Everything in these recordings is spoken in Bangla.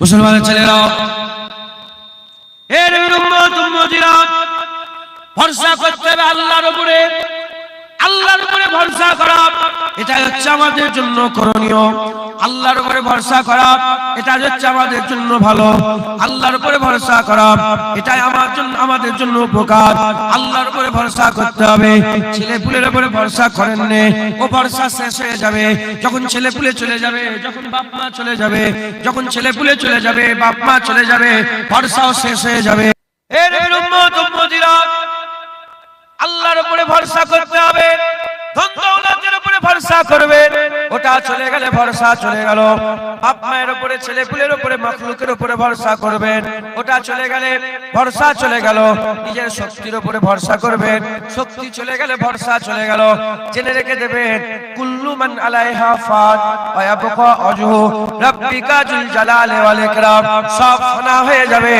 মুসলমানের ছেলেরা, এর উম্মত উম্মতিরা, ভরসা করতে হবে আল্লাহর উপরে। আল্লাহর উপরে ভরসা করা, এটা হচ্ছে আমাদের জন্য করণীয়। আল্লাহর উপরে ভরসা করা, এটা হচ্ছে আমাদের জন্য ভালো। আল্লাহর উপরে ভরসা করা, এটাই আমাদের জন্য উপকার। আল্লাহর উপরে ভরসা করতে হবে। ছেলেপুলের উপরে ভরসা করেন নে, ও ভরসা শেষ হয়ে যাবে যখন ছেলেপুলে চলে যাবে, যখন বাপ মা চলে যাবে। যখন ছেলেপুলে চলে যাবে, বাপ মা চলে যাবে, ভরসাও শেষ হয়ে যাবে। এর উম্মত উম্মতিরা, আল্লাহর উপরে ভরসা করতে হবে। ধন দৌলতের উপরে ভরসা করবে, ওটা চলে গেলে ভরসা চলে গেল। বাপ মায়ের উপরে, ছেলেপুলের উপরে, মাখলুকের উপরে ভরসা করবেন, ওটা চলে গেলে ভরসা চলে গেল। নিজের শক্তির উপরে ভরসা করবেন, শক্তি চলে গেলে ভরসা চলে গেল। জেনে রেখে দেবেন, কুল্লু মান আলাইহা ফান ওয়া ইয়াবকা ওয়াজহু রাব্বিকা যুল জালালি ওয়াল ইকরাম। সব ফানা হয়ে যাবে,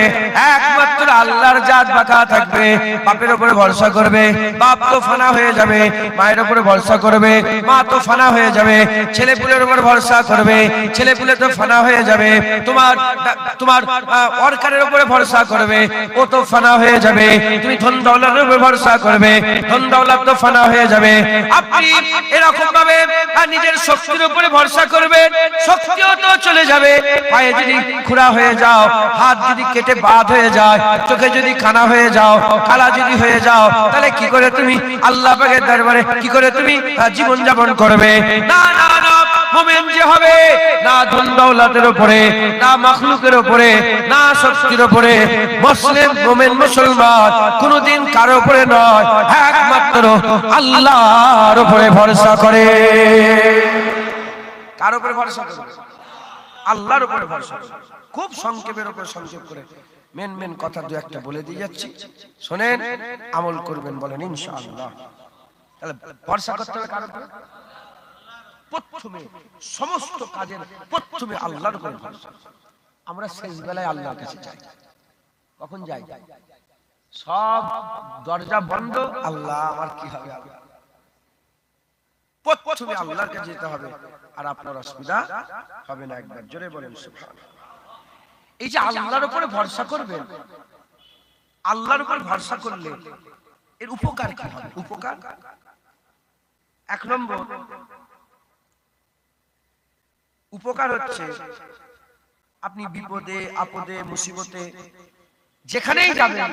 একমাত্র আল্লাহর জাত বাঁকা থাকবে। বাপের উপরে ভরসা করবে, বাপ তো ফানা হয়ে যাবে। মায়ের উপরে ভরসা করবে, মা তো ফানা হয়ে যাবে। ছেলেপুলের উপর ভরসা করবে, ছেলেপুলে তো ফানা হয়ে যাবে। তোমার ওয়ার্কারের উপরে ভরসা করবে, ও তো ফানা হয়ে যাবে। তুমি ধন দৌলতের উপর ভরসা করবে, ধন দৌলত তো ফানা হয়ে যাবে। আপনি এরকম ভাবে নিজের শক্তির উপরে ভরসা করবেন, শক্তিও তো চলে যাবে। পায়ে যদি খুঁড়া হয়ে যাও, হাত যদি কেটে বাদ হয়ে যায়, চোখে যদি কানা হয়ে যাও, কালা যদি হয়ে যাও, তাহলে কি করে তুমি আল্লাহ পাকের দরবারে কি করে তুমি জীবন যাপন করবে? না না না, মুমিন যে হবে, না ধন দৌলতের উপরে, না মাখলুকের উপরে, না শক্তির উপরে। মুসলিম মুমিন মুসলমান কোনদিন কারো উপরে নয়, একমাত্র আল্লাহর উপরে ভরসা করে। কার উপরে ভরসা করে? আল্লাহর উপরে ভরসা করে। খুব সংক্ষেপের উপর সংক্ষেপ করে মেন কথা দু একটা বলে দিয়ে যাচ্ছি, শোনেন, আমল করবেন, বলেন ইনশাআল্লাহ। তাহলে ভরসা করতে হবে কার উপরে? প্রথমে সমস্ত কাজের প্রথমে আল্লাহর উপরে ভরসা। আমরা শেষ বেলায় আল্লাহর কাছে যাই। কখন যাই? সব দরজা বন্ধ, আল্লাহ আমার কি হবে? প্রথমে আল্লাহর কাছে যেতে হবে, আর আপনার অসুবিধা হবে না। একবার জোরে বলেন সুবহানাল্লাহ। এই যে আল্লাহর উপরে ভরসা করবেন, আল্লাহর উপর ভরসা করলে এর উপকার কি হবে? উপকার, এক নম্বর উপকার হচ্ছে, আপনি বিপদে আপদে মুসিবতে যেখানেই যাবেন,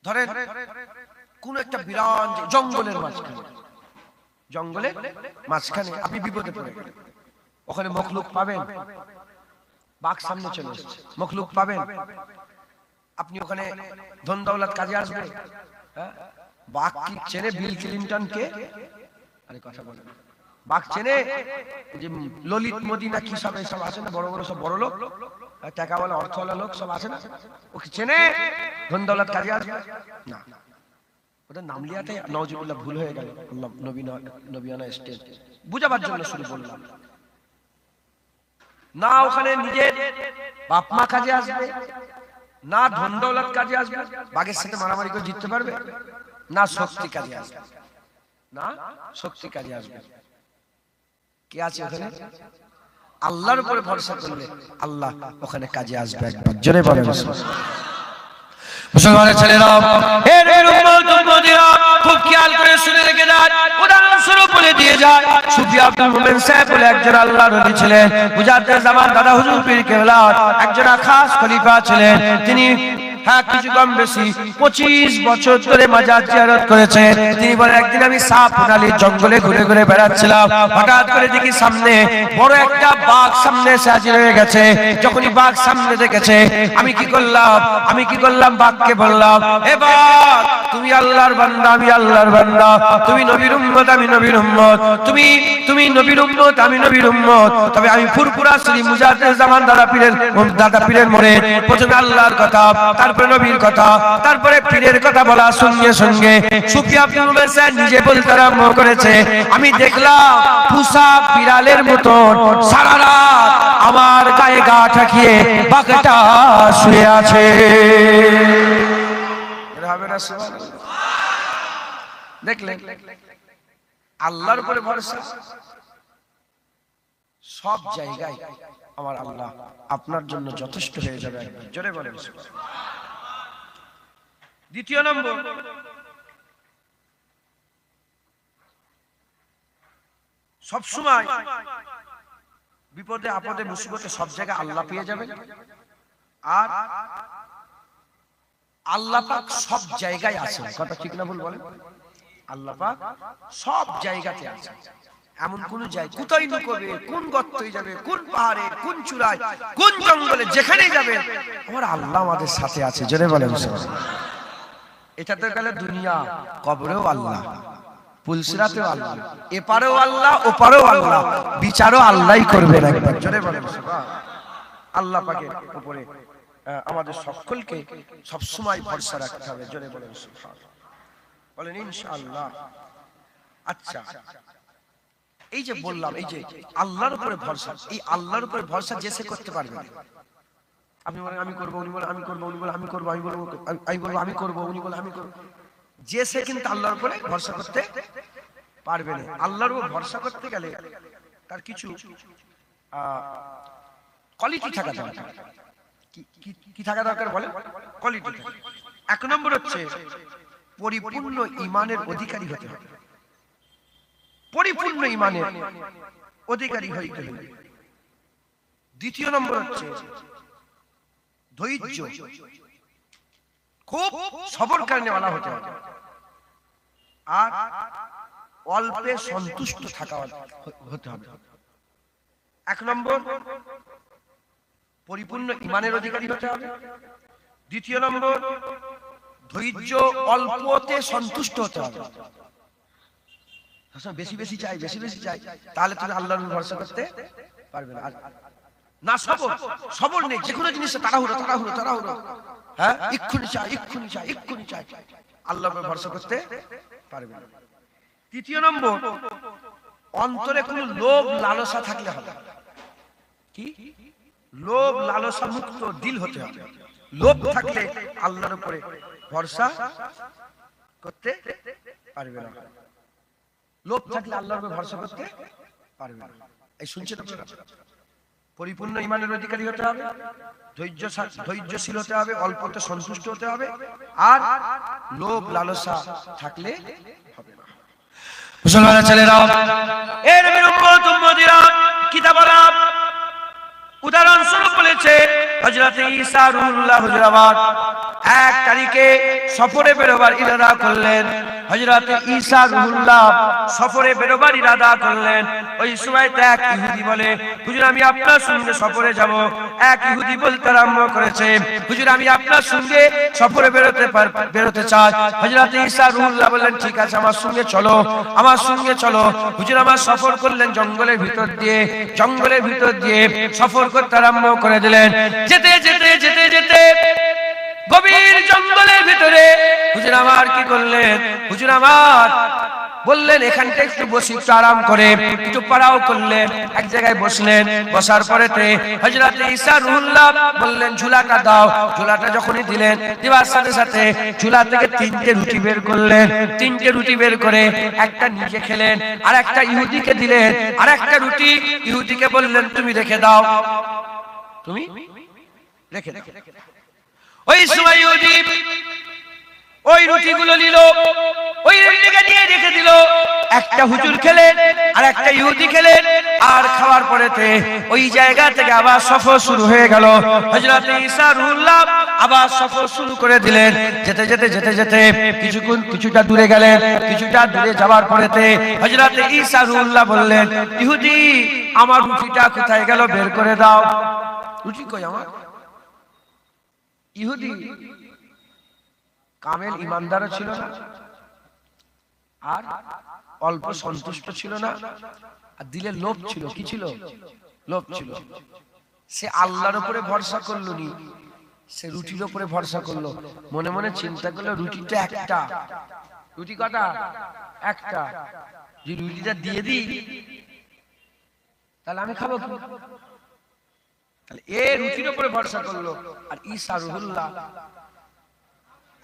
ধরেন কোন একটা বিরাট জঙ্গলের মাঝখানে আপনি বিপদে পড়ে গেলেন, ওখানে মখলুক পাবেন, বাঘ সামনে চলে এসেছে, মখলুক পাবেন, আপনি ওখানে ধন দৌলত কাজে আসবে। বাঘ কি চেনে বিল ক্লিনটন কে? আরে কথা বলেন, বাঘ চেনে যে ললিত মোদি না কি সব এসব আছে না, বড় বড় সব বড় লোক, টাকাওয়ালা অর্থওয়ালা লোক সব আছে না, ওকে চেনে? ধন দৌলত কাজে আসবে না। ওদের নাম লিয়াতে নাউজুবিল্লাহ ভুল হয়ে গেল, নবীনা স্টেজ বুঝাবার জন্য শুরু বললাম না। ওখানে নিজের বাপ মা কাজে আসবে না, ধন দৌলত কাজে আসবে, বাঘের সাথে মারামারি করে জিততে পারবে না, শক্তি কাজে আসবে না, শক্তি কাজে আসবে। কি আছে ওখানে? আল্লাহর উপরে ভরসা করলে আল্লাহ ওখানে কাজে আসবে। একবার জোরে বলেন মুসলমানের ছেলেরা, এর উম্মত উম্মতিরা, খুব খেয়াল করে শুনে রেখে যান। উদাহরণস্বরূপ বলে দিয়ে যায়, সুফি আব্দুল মুমিন সাহেব বলে একজন আল্লাহর ওলি ছিলেন। মুজাদ্দিদ জামান দাদা হুজুর পীর কেবলা একজন খাস খলিফা ছিলেন। তিনি কিছু কম বেশি 25 বছর ধরে মাজার জিয়ারত করেছেন। তিনি বলেন, একদিন আমি সাপনালির জঙ্গলে ঘুরে ঘুরে বেড়াচ্ছিলাম, হঠাৎ করে দেখি সামনে বড় একটা বাঘ সামনে এসে হাজির হয়ে গেছে। যখনই বাঘ সামনে দেখেছে, আমি কি করলাম? বাঘকে বললাম, এ বাঘ, তুমি আল্লাহর বান্দা, আমি আল্লাহর বান্দা, তুমি নবীর উম্মত, আমি নবীর উম্মত, তুমি নবীর উম্মত, আমি নবীর উম্মত। তবে আমি ফুরফুরা শ্রী মুজাদ্দিদ জামান দাদা পীরের মোড়ে প্রথমে আল্লাহর কথা, তারপরে নবীর কথা, তারপরে পীরের কথা বলা সঙ্গে সঙ্গে সুফি আব্দুল মুমিন সাহেব নিজে বলতে আরম্ভ করেছে, আমি দেখলাম পুষা বিড়ালের মতন সারা রাত আমার গায়ে গা ঠাকিয়ে বাঘটা শুয়ে আছে। দেখলেন আল্লাহর উপরে ভরসা, সব জায়গায় আমার আল্লাহ আপনার জন্য যথেষ্ট হয়ে যাবে। একবার জোরে বলেন সুবহানাল্লাহ। দ্বিতীয় নম্বর, সব সময় বিপদে আপদে মুসিবতে সব জায়গায় আল্লাহ পেয়ে যাবেন। আর আল্লাহ পাক সব জায়গায় আছেন। কথা ঠিক না ভুল বলেন? আল্লাহ পাক সব জায়গাতে আছেন। এমন কোন জায়গা কোথায় লুকোবে, কোন গর্তে যাবে, কোন পাহাড়ে, কোন চূড়ায়, কোন জঙ্গলে, যেখানে যাবে আমার আল্লাহ আমাদের সাথে আছে। জোরে বলেন সুবহানাল্লাহ। এটা তো গেল দুনিয়া, কবরেও আল্লাহ, পুলসিরাতেও আল্লাহ, এপারেও আল্লাহ, ওপারেও আল্লাহ, বিচারও আল্লাহই করবেন। একবার জোরে বলেন সুবহানাল্লাহ। আল্লাহ পাকের উপরে আমাদের সকলকে সব সময় ভরসা রাখতে হবে। জোরে বলেন সুবহানাল্লাহ। বলেন ইনশাআল্লাহ। আচ্ছা, এই যে বললাম, এই যে আল্লাহর উপরে ভরসা, এই আল্লাহর উপরে ভরসা যে সে করতে পারবে না। আপনি বলেন আমি করবো, উনি বলে আমি করবো, উনি বলে আমি করবো, আমি বলবো আমি করবো, উনি বলে আমি করবো, যে সে কিন্তু আল্লাহর উপরে ভরসা করতে পারবে না। আল্লাহর উপর ভরসা করতে গেলে তার কিছু কোয়ালিটি থাকা দরকার। কি থাকা দরকার বলেন? কোয়ালিটি। এক নম্বর হচ্ছে পরিপূর্ণ ঈমানের অধিকারী হতে হবে। পরিপূর্ণ ঈমানের অধিকারী হইতে হবে। দ্বিতীয় নম্বর হচ্ছে ধৈর্য, খুব সবর করনে वाला হতে হবে। আর অল্পে সন্তুষ্ট থাকা হতে হবে। এক নম্বর পরিপূর্ণ ঈমানের অধিকারী হতে হবে। দ্বিতীয় নম্বর ধৈর্য, অল্পতে সন্তুষ্ট হতে হবে। বেশি বেশি চাই, বেশি বেশি চাই, তাহলে তুমি আল্লাহর উপর ভরসা করতে পারবে না। না সবর, সবর নেই, যে কোনো জিনিসে তাড়াহুড়ো তাড়াহুড়ো তাড়াহুড়ো, হ্যাঁ এক্ষুনি চাই এক্ষুনি চাই এক্ষুনি চাই, আল্লাহর উপর ভরসা করতে পারবে না। তৃতীয় নম্বর অন্তরে কোনো লোভ লালসা থাকলে হবে। কি? লোভ লালসা মুক্ত দিল হতে হবে। লোভ থাকলে আল্লাহর উপরে ভরসা করতে পারবে না। লোভ থাকলে আল্লাহর উপরে ভরসা করতে পারবে না। এই শুনছেন আপনারা? পরিপূর্ণ ঈমানের অধিকারী হতে হবে, ধৈর্যশীল হতে হবে, অল্পতে সন্তুষ্ট হতে হবে, আর লোভ লালসা থাকলে হবে না। মুসলমানের ছেলেরা, এর নবীর উম্মত উম্মতিরা, কিতাবরা উদাহরণ স্বরূপ বলেছে হযরত ঈসা রুহুল্লাহ হুজুরাবাদ 1 তারিখে সফরে বেরোবার ইরাদা করলেন। হযরত ঈসা রুহুল্লাহ সফরে বেরোবার ইরাদা করলেন। ওই সময়তে এক ইহুদি বলে, হুজুর আমি আপনার সঙ্গে সফরে যাব। এক ইহুদি বলতে আরম্ভ করেছে, হুজুর আমি আপনার সঙ্গে সফরে বেরোতে চাই। হযরত ঈসা রুহুল্লাহ বললেন, ঠিক আছে আমার সঙ্গে চলো, আমার সঙ্গে চলো। হুজুর আমার সফর করলেন জঙ্গলের ভিতর দিয়ে, জঙ্গলের ভিতর দিয়ে সফর করতে আরম্ভ করে দিলেন। যেতে যেতে যেতে যেতে গভীর জঙ্গলের ভিতরে হুজুর আমার কি করলেন? হুজুর আমার বললেন এখানটা একটু বসি, একটু আরাম করে, একটু পাড়াও করলেন। এক জায়গায় বসলেন। বসার পরেতে হযরত ঈসা রুহুল্লাহ বললেন ঝুলাটা দাও। ঝুলাটা যখনই দিলেন, দেওয়ার সাথে সাথে ঝুলা থেকে 3টে রুটি বের করলেন। 3টে রুটি বের করে একটা নিজে খেলেন, আর একটা ইহুদিকে দিলেন। আর একটা রুটি ইহুদিকে বললেন তুমি রেখে দাও, তুমি রেখে দাও। ওই সময় ইহুদি ওই রুটিগুলো নিল, ওই রুটিকে নিয়ে রেখে দিল। একটা হুজুর খেলেন আর একটা ইহুদি খেলেন। আর খাওয়ার পরেতে ওই জায়গা থেকে আবার সফর শুরু হয়ে গেল। হযরত ঈসা রুহুল্লাহ আবার সফর শুরু করে দিলেন। যেতে যেতে যেতে যেতে কিছুটা দূরে গেলেন। কিছুটা দূরে যাওয়ার পরেতে হযরত ঈসা রুহুল্লাহ বললেন, ইহুদি আমার রুটিটা কোথায় গেল? বের করে দাও। রুটি কই আমার? ইহুদি কামেল ইমানদার ছিল না, আর অল্প সন্তুষ্ট ছিল না, আর দিলে লোভ ছিল। কি ছিল? লোভ ছিল। সে আল্লাহর উপরে ভরসা করলো নি, সে রুটির উপরে ভরসা করলো। মনে মনে চিন্তা করলো রুটিটা একটা। রুটি কটা? একটা। যে রুটিটা দিয়ে দিই তাহলে আমি খাবো কি? তাহলে এ রুটির উপরে ভরসা করলো, আর ঈসা রুহুল্লাহ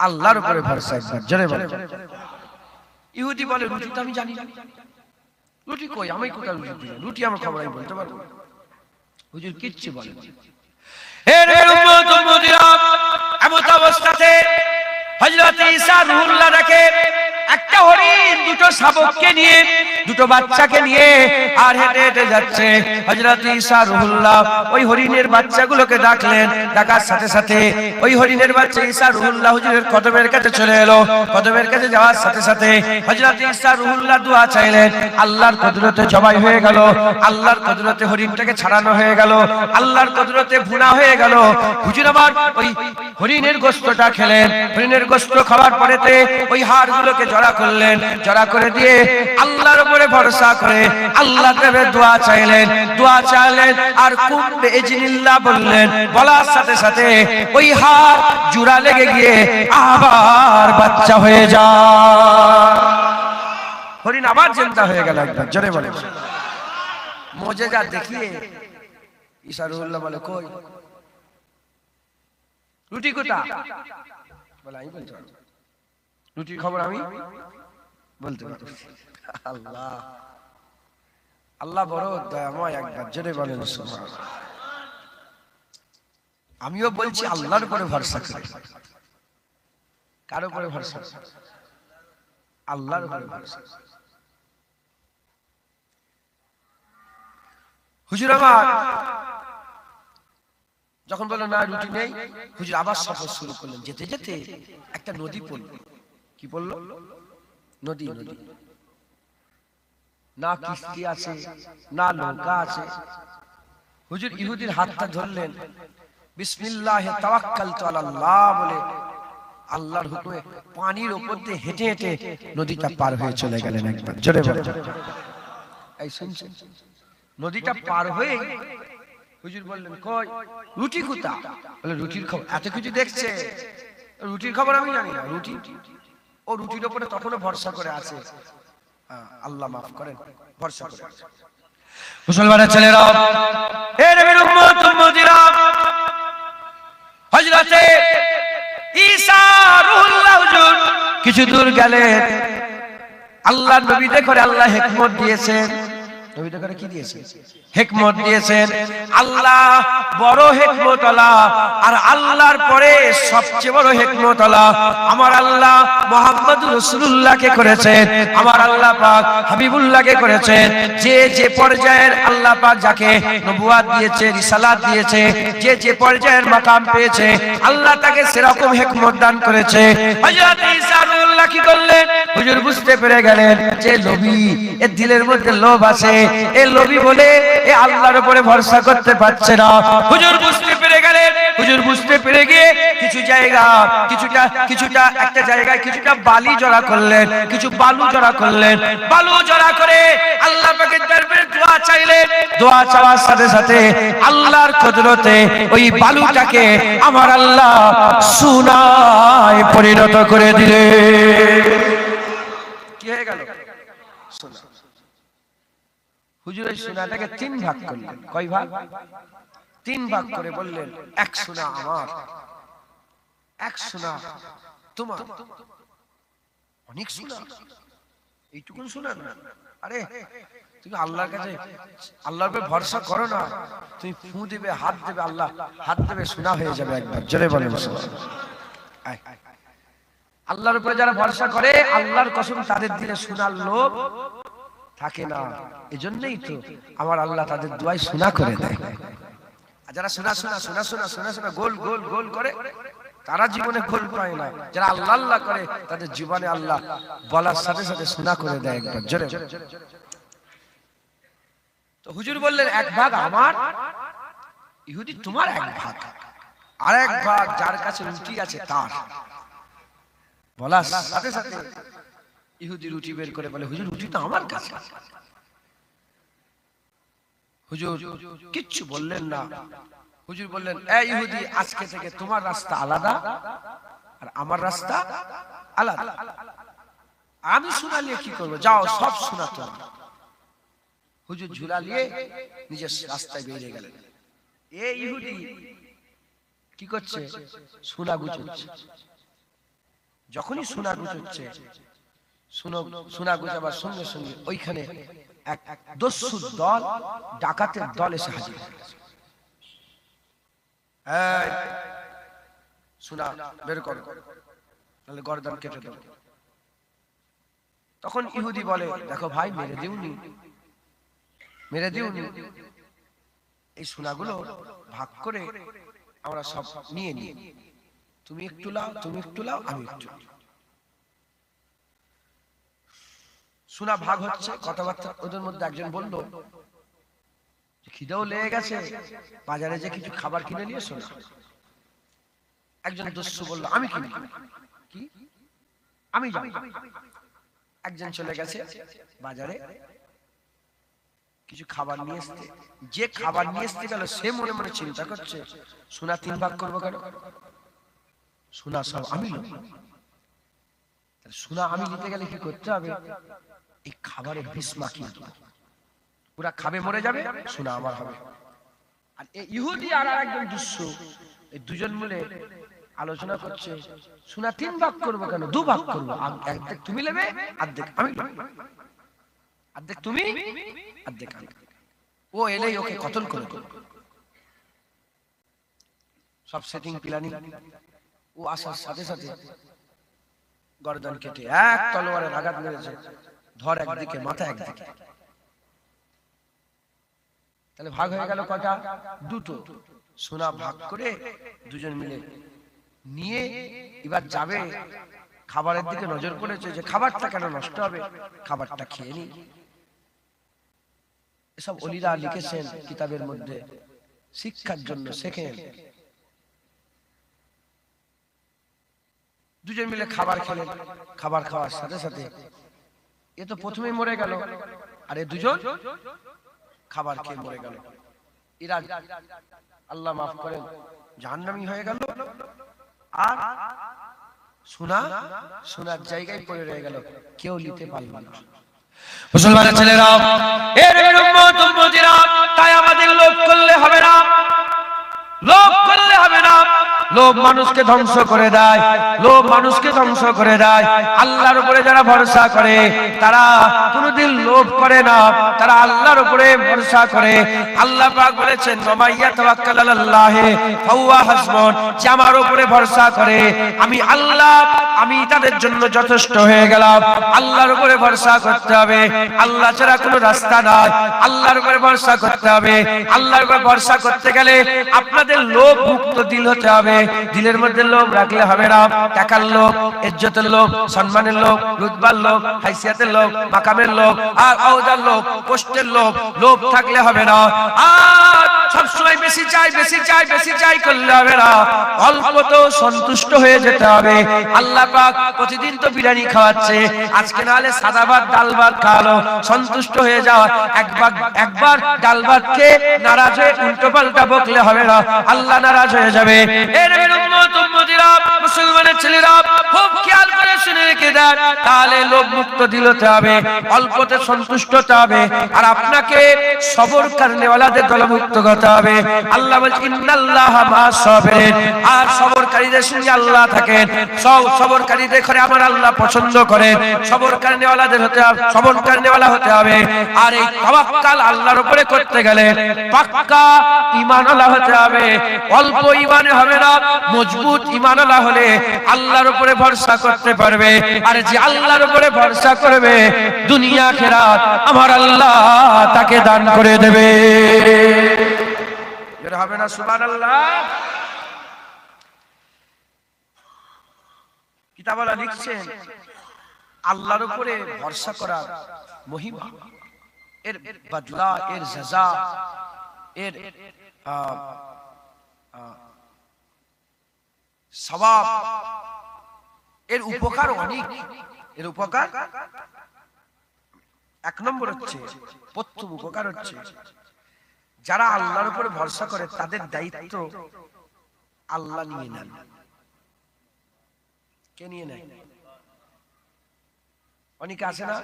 আল্লাহর উপরে ভরসা। একবার জোরে বলে। ইহুদি বলে রুটি তো আমি জানি না, রুটি কই? আমি কোথায় রুটি দিই? রুটি আমার খবর আমি বলতে পারবো। হুজুর কিচ্ছু বলেন। এর উম্মত উম্মতিরা এমন অবস্থাতে হযরত ঈসা রুহুল্লাহ দেখে একটা হরিণ দুটো শাবককে নিয়ে, দুটো বাচ্চাকে নিয়ে আর হেঁটে হেঁটে যাচ্ছে। হযরত ঈসা রুহুল্লাহ ওই হরিণের বাচ্চাগুলোকে ডাকলেন, ডাকার সাথে সাথে ওই হরিণের বাচ্চা ঈসা রুহুল্লাহ হুজুরের কদমের কাছে চলে এলো। কদমের কাছে যাওয়ার সাথে সাথে হযরত ঈসা রুহুল্লাহ দোয়া চাইলেন, আল্লাহর কুদরতে জবাই হয়ে গেল, আল্লাহর কুদরতে হরিণটাকে ছাড়ানো হয়ে গেল, আল্লাহর কুদরতে ভুনা হয়ে গেল। হুজুর আবার ওই হরিণের গোশতটা খেলেন। হরিণের গোশত খাওয়ার পরেতে ওই হাড়গুলোকে জড়া করলেন, জড়া করে দিয়ে আল্লাহর উপরে ভরসা করে আল্লাহর কাছে দোয়া চাইলেন, দোয়া চাইলেন আর কুম বিইজনিল্লাহ বললেন। বলার সাথে সাথে ওই হাড় জোড়া লেগে গিয়ে আবার বাচ্চা হয়ে যায়। হরিণ আবার জিন্দা হয়ে গেল। একবার জোরে বলেন মুজিজা দেখিয়ে ঈসা রুহুল্লাহ বলে, কই রুটি কোথা? বলে আমি বলতে পারবো, রুটির খবর আমি বলতে পারবো। আল্লাহ আল্লাহ বড় দয়াময়। একবার জোরে বলেন সুবহানাল্লাহ। আমিও বলছি আল্লাহর উপরে ভরসা করে। কার উপরে ভরসা? আল্লাহর উপরে ভরসা। হুজুর আমার যখন বললো না রুটি নেই, হুজুর আবার সফর শুরু করলেন। যেতে যেতে একটা নদী পড়ল। কি পড়ল? নদী। নদী না কিস্তি আছে, না নৌকা আছে। হুজুর ইহুদির হাতটা ধরলেন, বিসমিল্লাহে তাওয়াক্কালতু আলাল্লাহ বলে আল্লাহর হুকুমে পানির উপর দিয়ে হেঁটে হেঁটে নদীটা পার হয়ে চলে গেলেন। একবার জোরে বলেন। এই শুনছেন? নদীটা পার হয়ে হুজুর বললেন, কই রুটি কোথা? বলে রুটির খবর এত কিছু দেখছে, রুটির খবর আমি জানি না। রুটি ও রুটির উপরে তখনও ভরসা করে আছে। আল্লাহ মাফ করেন, ভরসা করে আছে। মুসলমানের ছেলেরা, এ নবীর উম্মত উম্মতিরা, হযরত ঈসা রুহুল্লাহ হুজুর কিছু দূর গেলেন। আল্লাহর নবীদের করে আল্লাহ হিকমত দিয়েছেন। নবীদের করে কি দিয়েছেন? হিকমত দিয়েছেন। আল্লাহ বড় হিকমতওয়ালা, আর আল্লাহর পরে সবচেয়ে বড় হিকমতওয়ালা আমার আল্লাহ মুহাম্মদুর রাসূলুল্লাহকে করেছেন। আমার আল্লাহ পাক হাবিবুল্লাহকে করেছেন। যে যে পর্যায়ের আল্লাহ পাক যাকে নবুয়ত দিয়েছে, রিসালাত দিয়েছে, যে যে পর্যায়ের মাকাম পেয়েছে, আল্লাহ তাকে সেরকম হিকমত দান করেছে। হযরত ঈসা রুহুল্লাহ কি করলেন? হুজুর বুঝতে পেরে গেলেন যে নবী এর দিলের মধ্যে লোভ আছে, এ লোভী বলে এ আল্লাহর উপরে ভরসা করতে পারছে না। হুজুর বুঝতে পেরে গেলেন। হুজুর বুঝতে পেরে গিয়ে কিছু জায়গা কিছুটা একটা জায়গায় কিছুটা বালি জড়া করলেন, কিছু বালু জড়া করলেন। বালু জড়া করে আল্লাহ পাকের দরবারে দোয়া চাইলেন। দোয়া চাওয়ার সাথে সাথে আল্লাহর কুদরতে ওই বালুটাকে আমার আল্লাহ সোনায় পরিণত করে দিলেন। কি হয়ে গেল? সোনা। হুজুর এই সোনাটাকে 3 ভাগ করলেন। কয় ভাগ? 3 ভাগ করে বললেন, এক সোনা আমার, এক সোনা তোমার। অনেক সোনা, এইটুকুন সোনা না। আরে তুমি আল্লাহর কাছে আল্লাহর উপর ভরসা করো না, তুমি ফু দিবে, হাত দেবে, আল্লাহ হাত দেবে, সোনা হয়ে যাবে। একবার জোরে বলেন সুবহানাল্লাহ। আল্লাহর উপরে যারা ভরসা করে, আল্লাহর কসম তাদের দিলে সোনার লোভ থাকে না। এজন্যই তো আমার আল্লাহ তাদের দোয়ায় সোনা করে দেয়। আর যারা সোনা সোনা সোনা সোনা সোনা সোনা গোল গোল গোল করে, তারা জীবনে গোল পায় না। যারা আল্লাহ আল্লাহ করে, তাদের জীবনে আল্লাহ বলার সাথে সাথে সোনা করে দেয়। একবার জোরে। তো হুজুর বললেন, এক ভাগ আমার, ইহুদি তোমার এক ভাগ, আর এক ভাগ যার কাছে রুটি আছে তার। বলার সাথে সাথে ইহুদি রুটি বের করে বলে, হুজুর রুটি তো আমার কাছে। হুজুর কিচ্ছু বললেন না। হুজুর বললেন, এই ইহুদি, আজকে থেকে তোমার রাস্তা আলাদা আর আমার রাস্তা আলাদা। আমি সোনা নিয়ে কি করবো? যাও, সব সোনা তোমার। হুজুর ঝুলা নিয়ে নিজের রাস্তায় বেরিয়ে গেলেন। এই ইহুদি কি করছে? সোনা গুছোচ্ছে। যখনই সোনা গুছোচ্ছে, সোনা গুছাবার সঙ্গে সঙ্গে ওইখানে এক দস্যুর দল, ডাকাতের দল এসে হাজির। এই সোনা বের করো, তাহলে গর্দান কেটে দেবো। তখন ইহুদি বলে, দেখো ভাই, মেরে দিওনি, মেরে দিওনি, এই সোনাগুলো ভাগ করে আমরা সব নিয়ে নিই, তুমি একটু লাও, তুমি একটু লাও, আমি একটু। সোনা ভাগ হচ্ছে, কথাবার্তা ওদের মধ্যে একজন বলল, খিদেও লেগে গেছে, বাজারে যে কিছু খাবার কিনে নিয়ে এসো না। একজন দস্যু বলল, আমি কিনি, কি আমি যাবো। একজন চলে গেছে বাজারে কিছু খাবার নিয়ে আসতে। যে খাবার নিয়ে আসতে গেল সে মনে মনে চিন্তা করছে, সোনা 3 ভাগ করবো কেন, সোনা সব আমি নেব। সোনা আমি নিতে গেলে কি করতে হবে, এই খাবারে বিষ মাখিয়ে দেবো, ওরা খাবে মরে যাবে, সোনা আমার হবে। আর এই ইহুদি আর একজন দস্যু, এই দুজন মিলে আলোচনা করছে, সোনা 3 ভাগ করবো কেন, 2 ভাগ করবো, অর্ধেক তুমি নেবে, অর্ধেক আমি নেব, অর্ধেক তুমি, অর্ধেক আমি। ও এলেই ওকে কতল করে দেব। সব সেটিং প্ল্যানিং। ও আসার সাথে সাথে গর্দান কেটে এক তলোয়ারের আঘাত মেরেছে, ধর একদিকে, মাথা একদিকে। তাহলে ভাগ হয়ে গেল কটা, 2টো। সোনা ভাগ করে দুজন মিলে নিয়ে এবার যাবে, খাবারের দিকে নজর পড়েছে যে খাবারটা কেন নষ্ট হবে, খাবারটা খেয়ে নি। এসব ওলিরা লিখেছেন কিতাবের মধ্যে শিক্ষার জন্য, শেখেন। দুজন মিলে খাবার খেলেন, খাবার খাওয়ার সাথে সাথে এ তো প্রথমেই মরে গেল, আর এ দুজন খাবার খেয়ে মরে গেল। এরা আল্লাহ মাফ করেন জাহান্নামী হয়ে গেল, আর সোনার জায়গায় পড়ে রয়ে গেল, কেউ নিতে পারল না। মুসলমানের ছেলেরা, এর উম্মত উম্মতিরা, তাই আমাদের লোভ করলে হবে না, লোভ করলে হবে না। লোভ মানুষকে ধ্বংস করে দেয়, লোভ মানুষকে ধ্বংস করে দেয়। আল্লাহর উপরে যারা ভরসা করে তারা কোনোদিন লোভ করে না, তারা আল্লাহর উপরে ভরসা করে। আল্লাহ পাক বলেছেন, মাইয়া তাওয়াক্কাল আলাল্লাহি ফাহুয়া হাসবুন, যে আমার উপরে ভরসা করে আমি আল্লাহ, আমি তাদের জন্য যথেষ্ট হয়ে গেলাম। আল্লাহর উপরে ভরসা করতে হবে, আল্লাহ ছাড়া কোনো রাস্তা নাই, আল্লাহর উপরে ভরসা করতে হবে। আল্লাহর উপরে ভরসা করতে গেলে আপনাদের লোভ মুক্ত দিল হতে হবে। দিলের মধ্যে লোভ রাখলে হবে না। টাকার লোভ, ইজ্জতের লোভ, সম্মানের লোভ, রুতবার লোভ, হাইসিয়াতের লোভ, মাকামের লোভ, আর আওদার লোভ, পোস্টের লোভ, লোভ থাকলে হবে না। আর সবসময় বেশি চাই, বেশি চাই, বেশি চাই করলে হবে না। অল্প তো সন্তুষ্ট হয়ে যেতে হবে। আল্লাহ পাক প্রতিদিন তো বিরিয়ানি খাওয়াচ্ছে, আজকে না হলে সাদা ভাত ডাল ভাত খাওয়ালো, সন্তুষ্ট হয়ে যাওয়া। একবার ডাল ভাত খেয়ে নারাজ হয়ে উল্টো পাল্টা বকলে হবে না, আল্লাহ নারাজ হয়ে যাবে। মুসলমানের ছেলেরা খুব খেয়াল করে শুনে রেখে দেন, তাহলে লোভ মুক্ত দিল হতে হবে, অল্পতে সন্তুষ্ট হতে হবে। আর আপনাকে সবর করনেওয়ালাদের দলভুক্ত করতে হবে। আল্লাহ বলছেন, ইন্নাল্লাহা মা'আস সাবিরিন, আর সবরকারীদের সঙ্গে আল্লাহ থাকেন। সবরকারীদের করে আমার আল্লাহ পছন্দ করেন। সবর করনেওয়ালাদের হতে হবে, সবর করনেওয়ালা হতে হবে। আর এই তাওয়াক্কাল আল্লাহর উপরে করতে গেলে পাক্কা ঈমানওয়ালা হতে হবে। অল্প ঈমানে হবে না, মজবুত ঈমানওয়ালা হলে আল্লাহর উপরে ভরসা করতে পারবে। আর যে আল্লাহর উপরে ভরসা করবে, দুনিয়া আখিরাত আমার আল্লাহ তাকে দান করে দেবে। এর হবে না সুবহানাল্লাহ। কিতাবওয়ালা লিখছেন, আল্লাহর উপরে ভরসা করার মহিমা, এর বদলা, এর সাজা, এর সওয়াব, এর উপকার অনেক। এর উপকার 1 নম্বর হচ্ছে, প্রথম উপকার হচ্ছে, যারা আল্লাহর উপরে ভরসা করে তাদের দায়িত্ব আল্লাহ নিয়ে নেন। কে নিয়ে নেয়? অনেকে আছে না,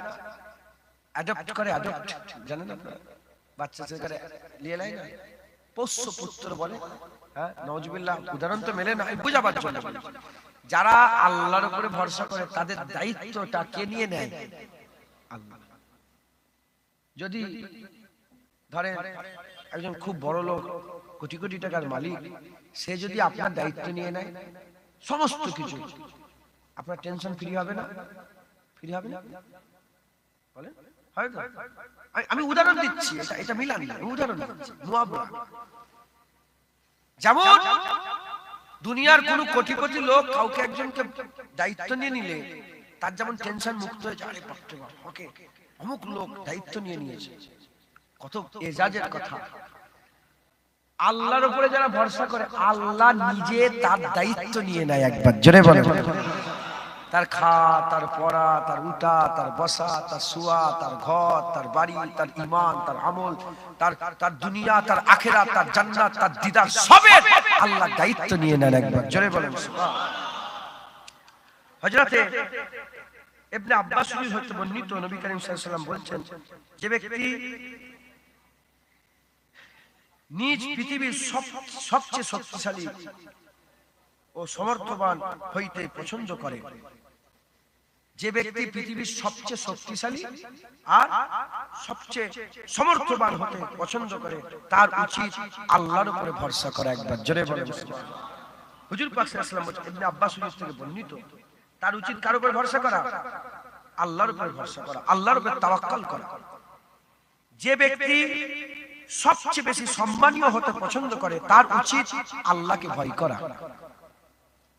অ্যাডপ্ট করে, অ্যাডপ্ট জানেন আপনারা, বাচ্চা ছেলে নিয়ে নেয় না, পোষ্য পুত্র বলে। হ্যাঁ, নাউজুবিল্লাহ, উদাহরণ তো মেলে না, বুঝাবার জন্য। যারা আল্লাহর উপরে ভরসা করে তাদের দায়িত্বটা কে নিয়ে নেয়? আল্লাহ। যদি ধরেন একজন খুব বড় লোক, কোটি কোটি টাকার মালিক, সে যদি আপনার দায়িত্ব নিয়ে নেয় সমস্ত কিছু, আপনার টেনশন ফ্রি হবে না? ফ্রি হবে না বলেন? হয়তো আমি উদাহরণ দিচ্ছি, এটা মিলান না, উদাহরণ দিচ্ছি মুআবরা। যেমন দুনিয়ার কোন কোটি কোটি লোক কাউকে একজনকে দায়িত্ব নিয়ে নিলে তার যেমন টেনশন মুক্ত হয়ে যায়, আরে বাপরে বাপ, ওকে অমুক লোক দায়িত্ব নিয়ে নিয়েছে, কত এজাজের কথা। আল্লাহর উপরে যারা ভরসা করে, আল্লাহ নিজে তার দায়িত্ব নিয়ে নেয়। একবার জোরে বলে, তার খাওয়া, তার পড়া, তার উঠা, তার বসা, তার শোয়া, তার ঘর, তার বাড়ি, তার ঈমান, তার আমল, তার দুনিয়া, তার আখিরাত, তার জান্নাত, তার দিদার, সবের আল্লাহ দায়িত্ব নিয়ে নেন। একবার জোরে বলেন সুবহানাল্লাহ। হযরতে ইবনে আব্বাস হতে বর্ণিত, নবী করিম সাল্লাল্লাহু আলাইহি ওয়াসাল্লাম বলেছেন, যে ব্যক্তি নিজ পৃথিবীর সবচেয়ে শক্তিশালী ও সমর্থবান হইতে পছন্দ করে, যে ব্যক্তি পৃথিবীর সবচেয়ে শক্তিশালী আর সবচেয়ে সমর্থবান হতে পছন্দ করে, তার উচিত আল্লাহর উপরে ভরসা করা। একবার জোরে বলেন সুবহানাল্লাহ। হুজুর পাক সাল্লাল্লাহু আলাইহি ওয়াসাল্লাম বলেছেন, ইবনে আব্বাস থেকে বর্ণিত, তার উচিত কার উপরে ভরসা করা? আল্লাহর উপরে ভরসা করা, আল্লাহর উপরে তাওয়াক্কুল করা। যে ব্যক্তি সবচেয়ে বেশি সম্মানীয় হতে পছন্দ করে, তার উচিত আল্লাহকে ভয় করা।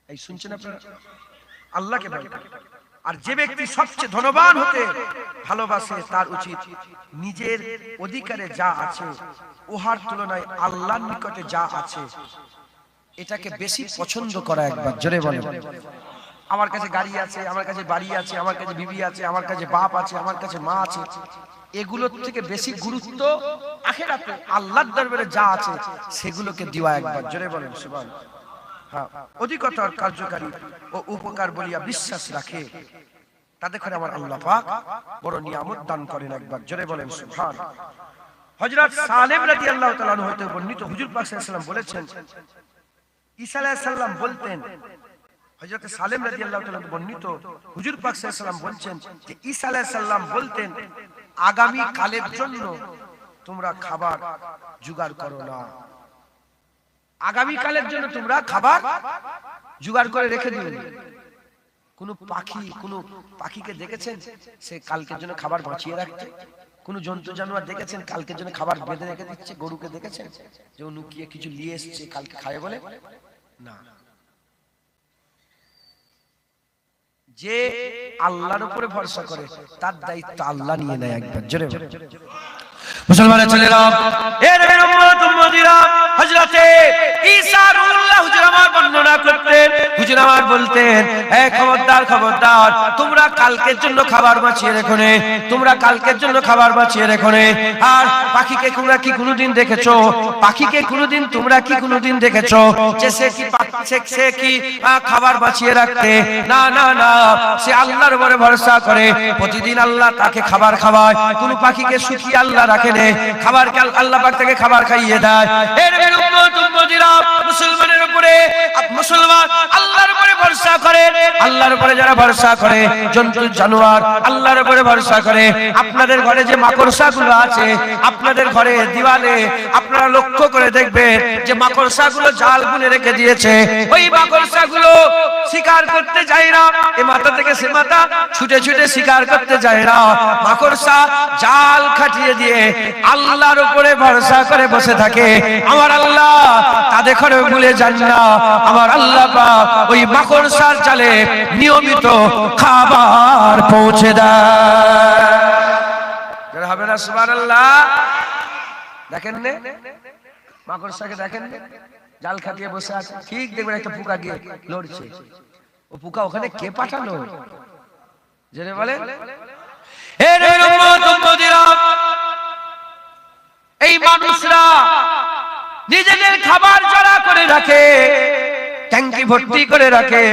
এই শুনছেন আপনারা? আল্লাহকে ভয় করা। আর যে ব্যক্তি সবচেয়ে ধনবান হতে ভালোবাসে, তার উচিত নিজের অধিকারে যা আছে উহার তুলনায় আল্লাহর নিকটে যা আছে এটাকে বেশি পছন্দ করা। একবার জোরে বলেন। আমার কাছে গাড়ি আছে, আমার কাছে বাড়ি আছে, আমার কাছে বিবি আছে, আমার কাছে বাপ আছে, আমার কাছে মা আছে, এগুলোর থেকে বেশি গুরুত্ব আখিরাতে আল্লাহর দরবারে যা আছে সেগুলোকে দেওয়া। একবার জোরে বলেন সুবহানাল্লাহ। হ্যাঁ, অধিকতর কার্যকারী ও উপকার বলিয়া বিশ্বাস রাখে, তাদের করে আমার আল্লাহ পাক বড় নিয়ামত দান করেন। একবার জোরে বলেন সুবহানাল্লাহ। হযরত সালেম রাদিয়াল্লাহু তাআলা আনহু হতে বর্ণিত, হুজুর পাক সাল্লাল্লাহু আলাইহি ওয়াসাল্লাম বলেছেন, ঈসা আলাইহিস সালাম বলতেন, হযরত সালেম রাদিয়াল্লাহু তাআলা বর্ণিত, হুজুর পাক সাল্লাল্লাহু আলাইহি ওয়াসাল্লাম বলছেন যে ঈসা আলাইহিস সালাম বলতেন, আগামী কালের জন্য তোমরা খাবার জোগাড় করো না। আগামী কালের জন্য তোমরা খাবার জোগাড় করে রেখে দিও। কোন পাখিকে দেখেছেন সে কালকের জন্য খাবার বাঁচিয়ে রাখছে? কোন জন্তু জানোয়ার দেখেছেন কালকের জন্য খাবার বেঁধে রেখে দিচ্ছে? গরুকে দেখেছেন যে ও লুকিয়ে কিছু নিয়ে এসেছে কালকে খাবে বলে? না। যে আল্লাহর উপরে ভরসা করে তার দায়িত্ব আল্লাহ নিয়ে নেয়। একবার জোরে মুসলমানের ছেলেরা, এর উম্মত উম্মতিরা, হযরতে ঈসা রুহুল্লাহ হুজুর আমার বর্ণনা করতেন, হুজুর আমার বলতেন, হে খবরদার খবরদার, তোমরা কালকের জন্য খাবার বাঁচিয়ে রেখো নে, তোমরা কালকের জন্য খাবার বাঁচিয়ে রেখো নে। আর পাখিকে তোমরা কি কোনোদিন দেখেছো? পাখিকে কোনোদিন তোমরা কি কোনোদিন দেখেছো যে সে কি খাবার বাঁচিয়ে রাখতে? না না না, সে আল্লাহর উপরে ভরসা করে, প্রতিদিন আল্লাহ তাকে খাবার খাওয়ায়। কোন পাখিকে শুকিয়ে আল্লাহ রাখে নে, খাবার আল্লাহ পাক তাকে খাবার খাইয়ে দেয়। এর উম্মত উম্মতিরা, মুসলমানের উপরে, মুসলমান আল্লাহর উপরে ভরসা করে, আল্লাহর উপরে যারা ভরসা করে, জন্তু জানোয়ার আল্লাহর উপরে ভরসা করে। আপনাদের ঘরে যে মাকড়সাগুলো আছে, আপনাদের ঘরে দিওয়ালে আপনারা লক্ষ্য করে দেখবেন যে মাকড়সাগুলো জাল বুনে রেখে দিয়েছে। ওই মাকড়সাগুলো শিকার করতে যায় না, এ মাথা থেকে সে মাথা ছুটে ছুটে শিকার করতে যায় না। মাকড়সা জাল খাটিয়ে দিয়ে আল্লাহর উপরে ভরসা করে বসে থাকে। আমার আল্লাহ তাদের ঘরে ভুলে যান না, আমার আল্লাহ পাক ওই মাকড়সার জালে নিয়মিত খাবার পৌঁছে দেয়। হবে না সুবহানাল্লাহ? দেখেন নে মাকড়সাকে, দেখেন জাল খাটিয়ে বসে আছে, ঠিক দেখবেন একটা পোকা গিয়ে লড়ছে। ও পোকা ওখানে কে পাঠালো? জেনে বলেন। এই মানুষরা নিজেদের খাবার জড়া করে রাখে, ট্যাঙ্কি ভর্তি করে রাখে,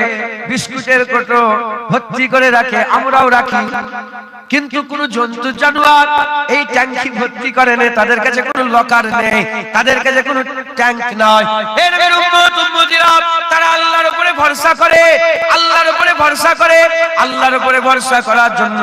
বিস্কুটের কোটো ভর্তি করে রাখে, আমরাও রাখি। কিন্তু কোন জন্তু জানোয়ার এই ট্যাঙ্কি ভর্তি করে না, তাদের কাছে কোনো লকার নেই, তাদের কাছে কোনো ট্যাঙ্ক নাই। এর উম্মত উম্মতিরা, তারা আল্লাহর উপরে ভরসা করে, আল্লাহর উপরে ভরসা করে, আল্লাহর উপরে ভরসা করার জন্য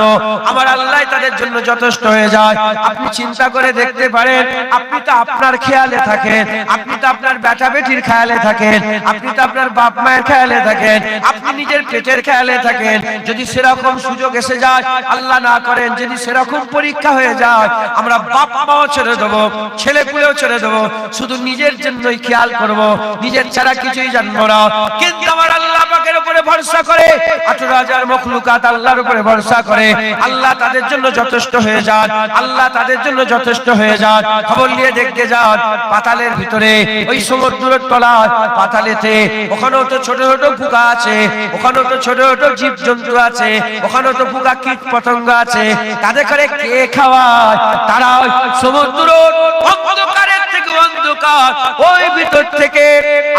আমার আল্লাহ তাদের জন্য যথেষ্ট হয়ে যায়। আপনি চিন্তা করে দেখতে পারেন, আপনি তো আপনার খেয়ালে থাকেন, আপনি তো আপনার বেটা বেটির খেয়ালে থাকেন, আপনি তো আপনার বাপ মায়ের খেয়ালে থাকেন, আপনি নিজের পেটের খেয়ালে থাকেন। যদি সেরকম সুযোগ এসে যায়, আল্লাহ না করেন যদি সেরকম পরীক্ষা হয়ে যায়, আমরা বাপ মাও ছেড়ে দেবো, ছেলে পুলেও ছেড়ে দেবো, শুধু নিজের জন্যই খেয়াল করব, নিজের ছাড়া কিছুই জানবো না। কিন্তু আমার আল্লাহ পাকের উপরে ভরসা করে 18,000 মখলুকাত আল্লাহর উপরে ভরসা করে, আল্লাহ তাদের জন্য যথেষ্ট হয়ে যান, আল্লাহ তাদের জন্য যথেষ্ট হয়ে যান। খবর নিয়ে দেখতে যান, পাতালের ভিতরে ওই সমুদ্রের তলায় পাতালেতে ওখানেও তো ছোট ছোট পোকা আছে, ওখানেও তো ছোট ছোট জীব জন্তু আছে, ওখানেও তো পোকা কীট পতঙ্গ আছে। তাদের করে কে খাওয়ায়? তারা ওই সমুদ্র অন্ধকারের থেকে অন্ধকার ওই ভিতর থেকে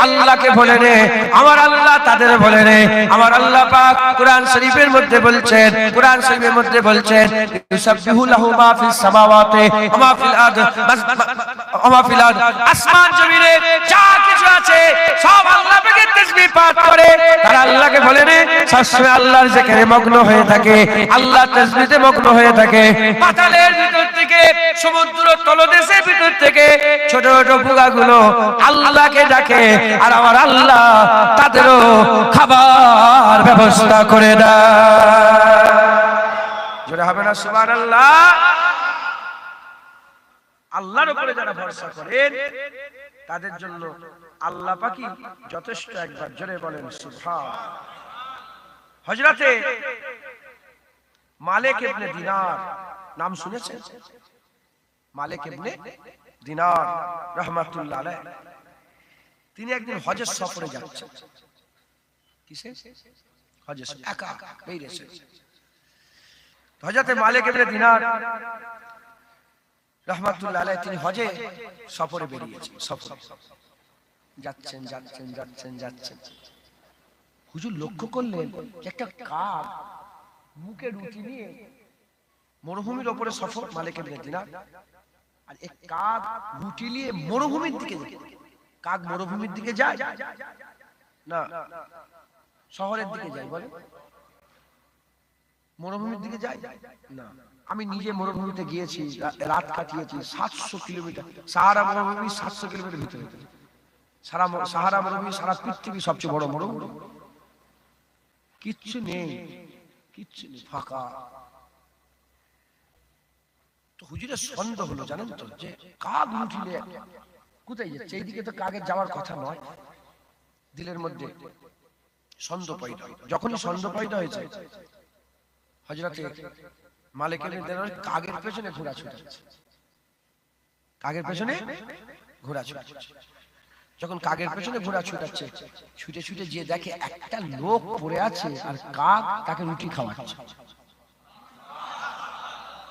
আল্লাহকে বলে রে, আমার আল্লাহ তাদের বলে রে। আমার আল্লাহ পাক কোরআন শরীফের মধ্যে বলছেন, কোরআন শরীফের মধ্যে বলছেন, ইউসাব্বিহু লাহু মা ফিস সামাওয়াতি ওয়া মা ফিল আরদ, ওয়া মা ফিল আরদ, আসমান জমিনে যা কিছু আছে সব আল্লাহ পাকের তাসবিহ পাঠ করে। তারা আল্লাহকে বলে রে, সবসময় আল্লাহর জিকিরে মগ্ন হয়ে থাকে, আল্লাহর তাসবিহে মগ্ন হয়ে থাকে। পাতালের ভিতর থেকে সমুদ্র তলদেশের ভিতর থেকে ছোট ছোট পোকাগুলো আল্লাহকে ডাকে, আর আমার আল্লাহ তাদেরও খাবার ব্যবস্থা করে দেয়। জোরে হবে না সুবহানাল্লাহ? আল্লাহর উপরে যারা ভরসা করেন তাদের জন্য আল্লাহ পাকই যথেষ্ট। একবার জোরে বলেন সুবহান। হযরতে মালিক ইবনে দিনার নাম শুনেছেন? মালিক ইবনে দিনার রাহমাতুল্লাহ আলাইহি, তিনি একদিন হজের সফরে যাচ্ছেন। কিসে? হজের, একা বেরিয়েছেন। হযরতে মালিক ইবনে দিনার রাহমাতুল্লাহ আলাইহি তিনি হজে সফরে বেরিয়েছেন। সফরে যাচ্ছেন যাচ্ছেন যাচ্ছেন যাচ্ছেন, হুজুর লক্ষ্য করলেন একটা কাক মুখে রুটি নিয়ে মরুভূমির উপরে সফর মালিক ইবনে দিনার, আর এক কাক রুটি নিয়ে মরুভূমির দিকে যায়। কাক মরুভূমির দিকে যায় না শহরের দিকে যায়? বলে মরুভূমির দিকে যায় না। আমি নিজে মরুভূমিতে গিয়েছি, রাত কাটিয়েছি। 700 কিলোমিটার সাহারা মরুভূমি, 700 কিলোমিটার ভিতরে। সাহারা মরুভূমি সারা পৃথিবীর সবচেয়ে বড় মরুভূমি। কিচ্ছু নেই, কিচ্ছু নেই, ফাঁকা। তো হুজুরের সন্দেহ হলো, জানেন তো, যে কাক উঠিলে কোথায় যাচ্ছে? এইদিকে তো কাকের যাওয়ার কথা নয়। দিলের মধ্যে সন্দেহ পয়দা হয়। যখনই সন্দেহ পয়দা হয়েছে, হযরতে মালিক ইবনে দিনার কাকের পেছনে ঘোড়া ছুটাচ্ছে, কাকের পেছনে ঘোড়া ছুটাচ্ছে। যখন কাকের পেছনে ঘোড়া ছুটাচ্ছে, ছুটে ছুটে যে দেখে একটা লোক পড়ে আছে আর কাক তাকে রুটি খাওয়াচ্ছে।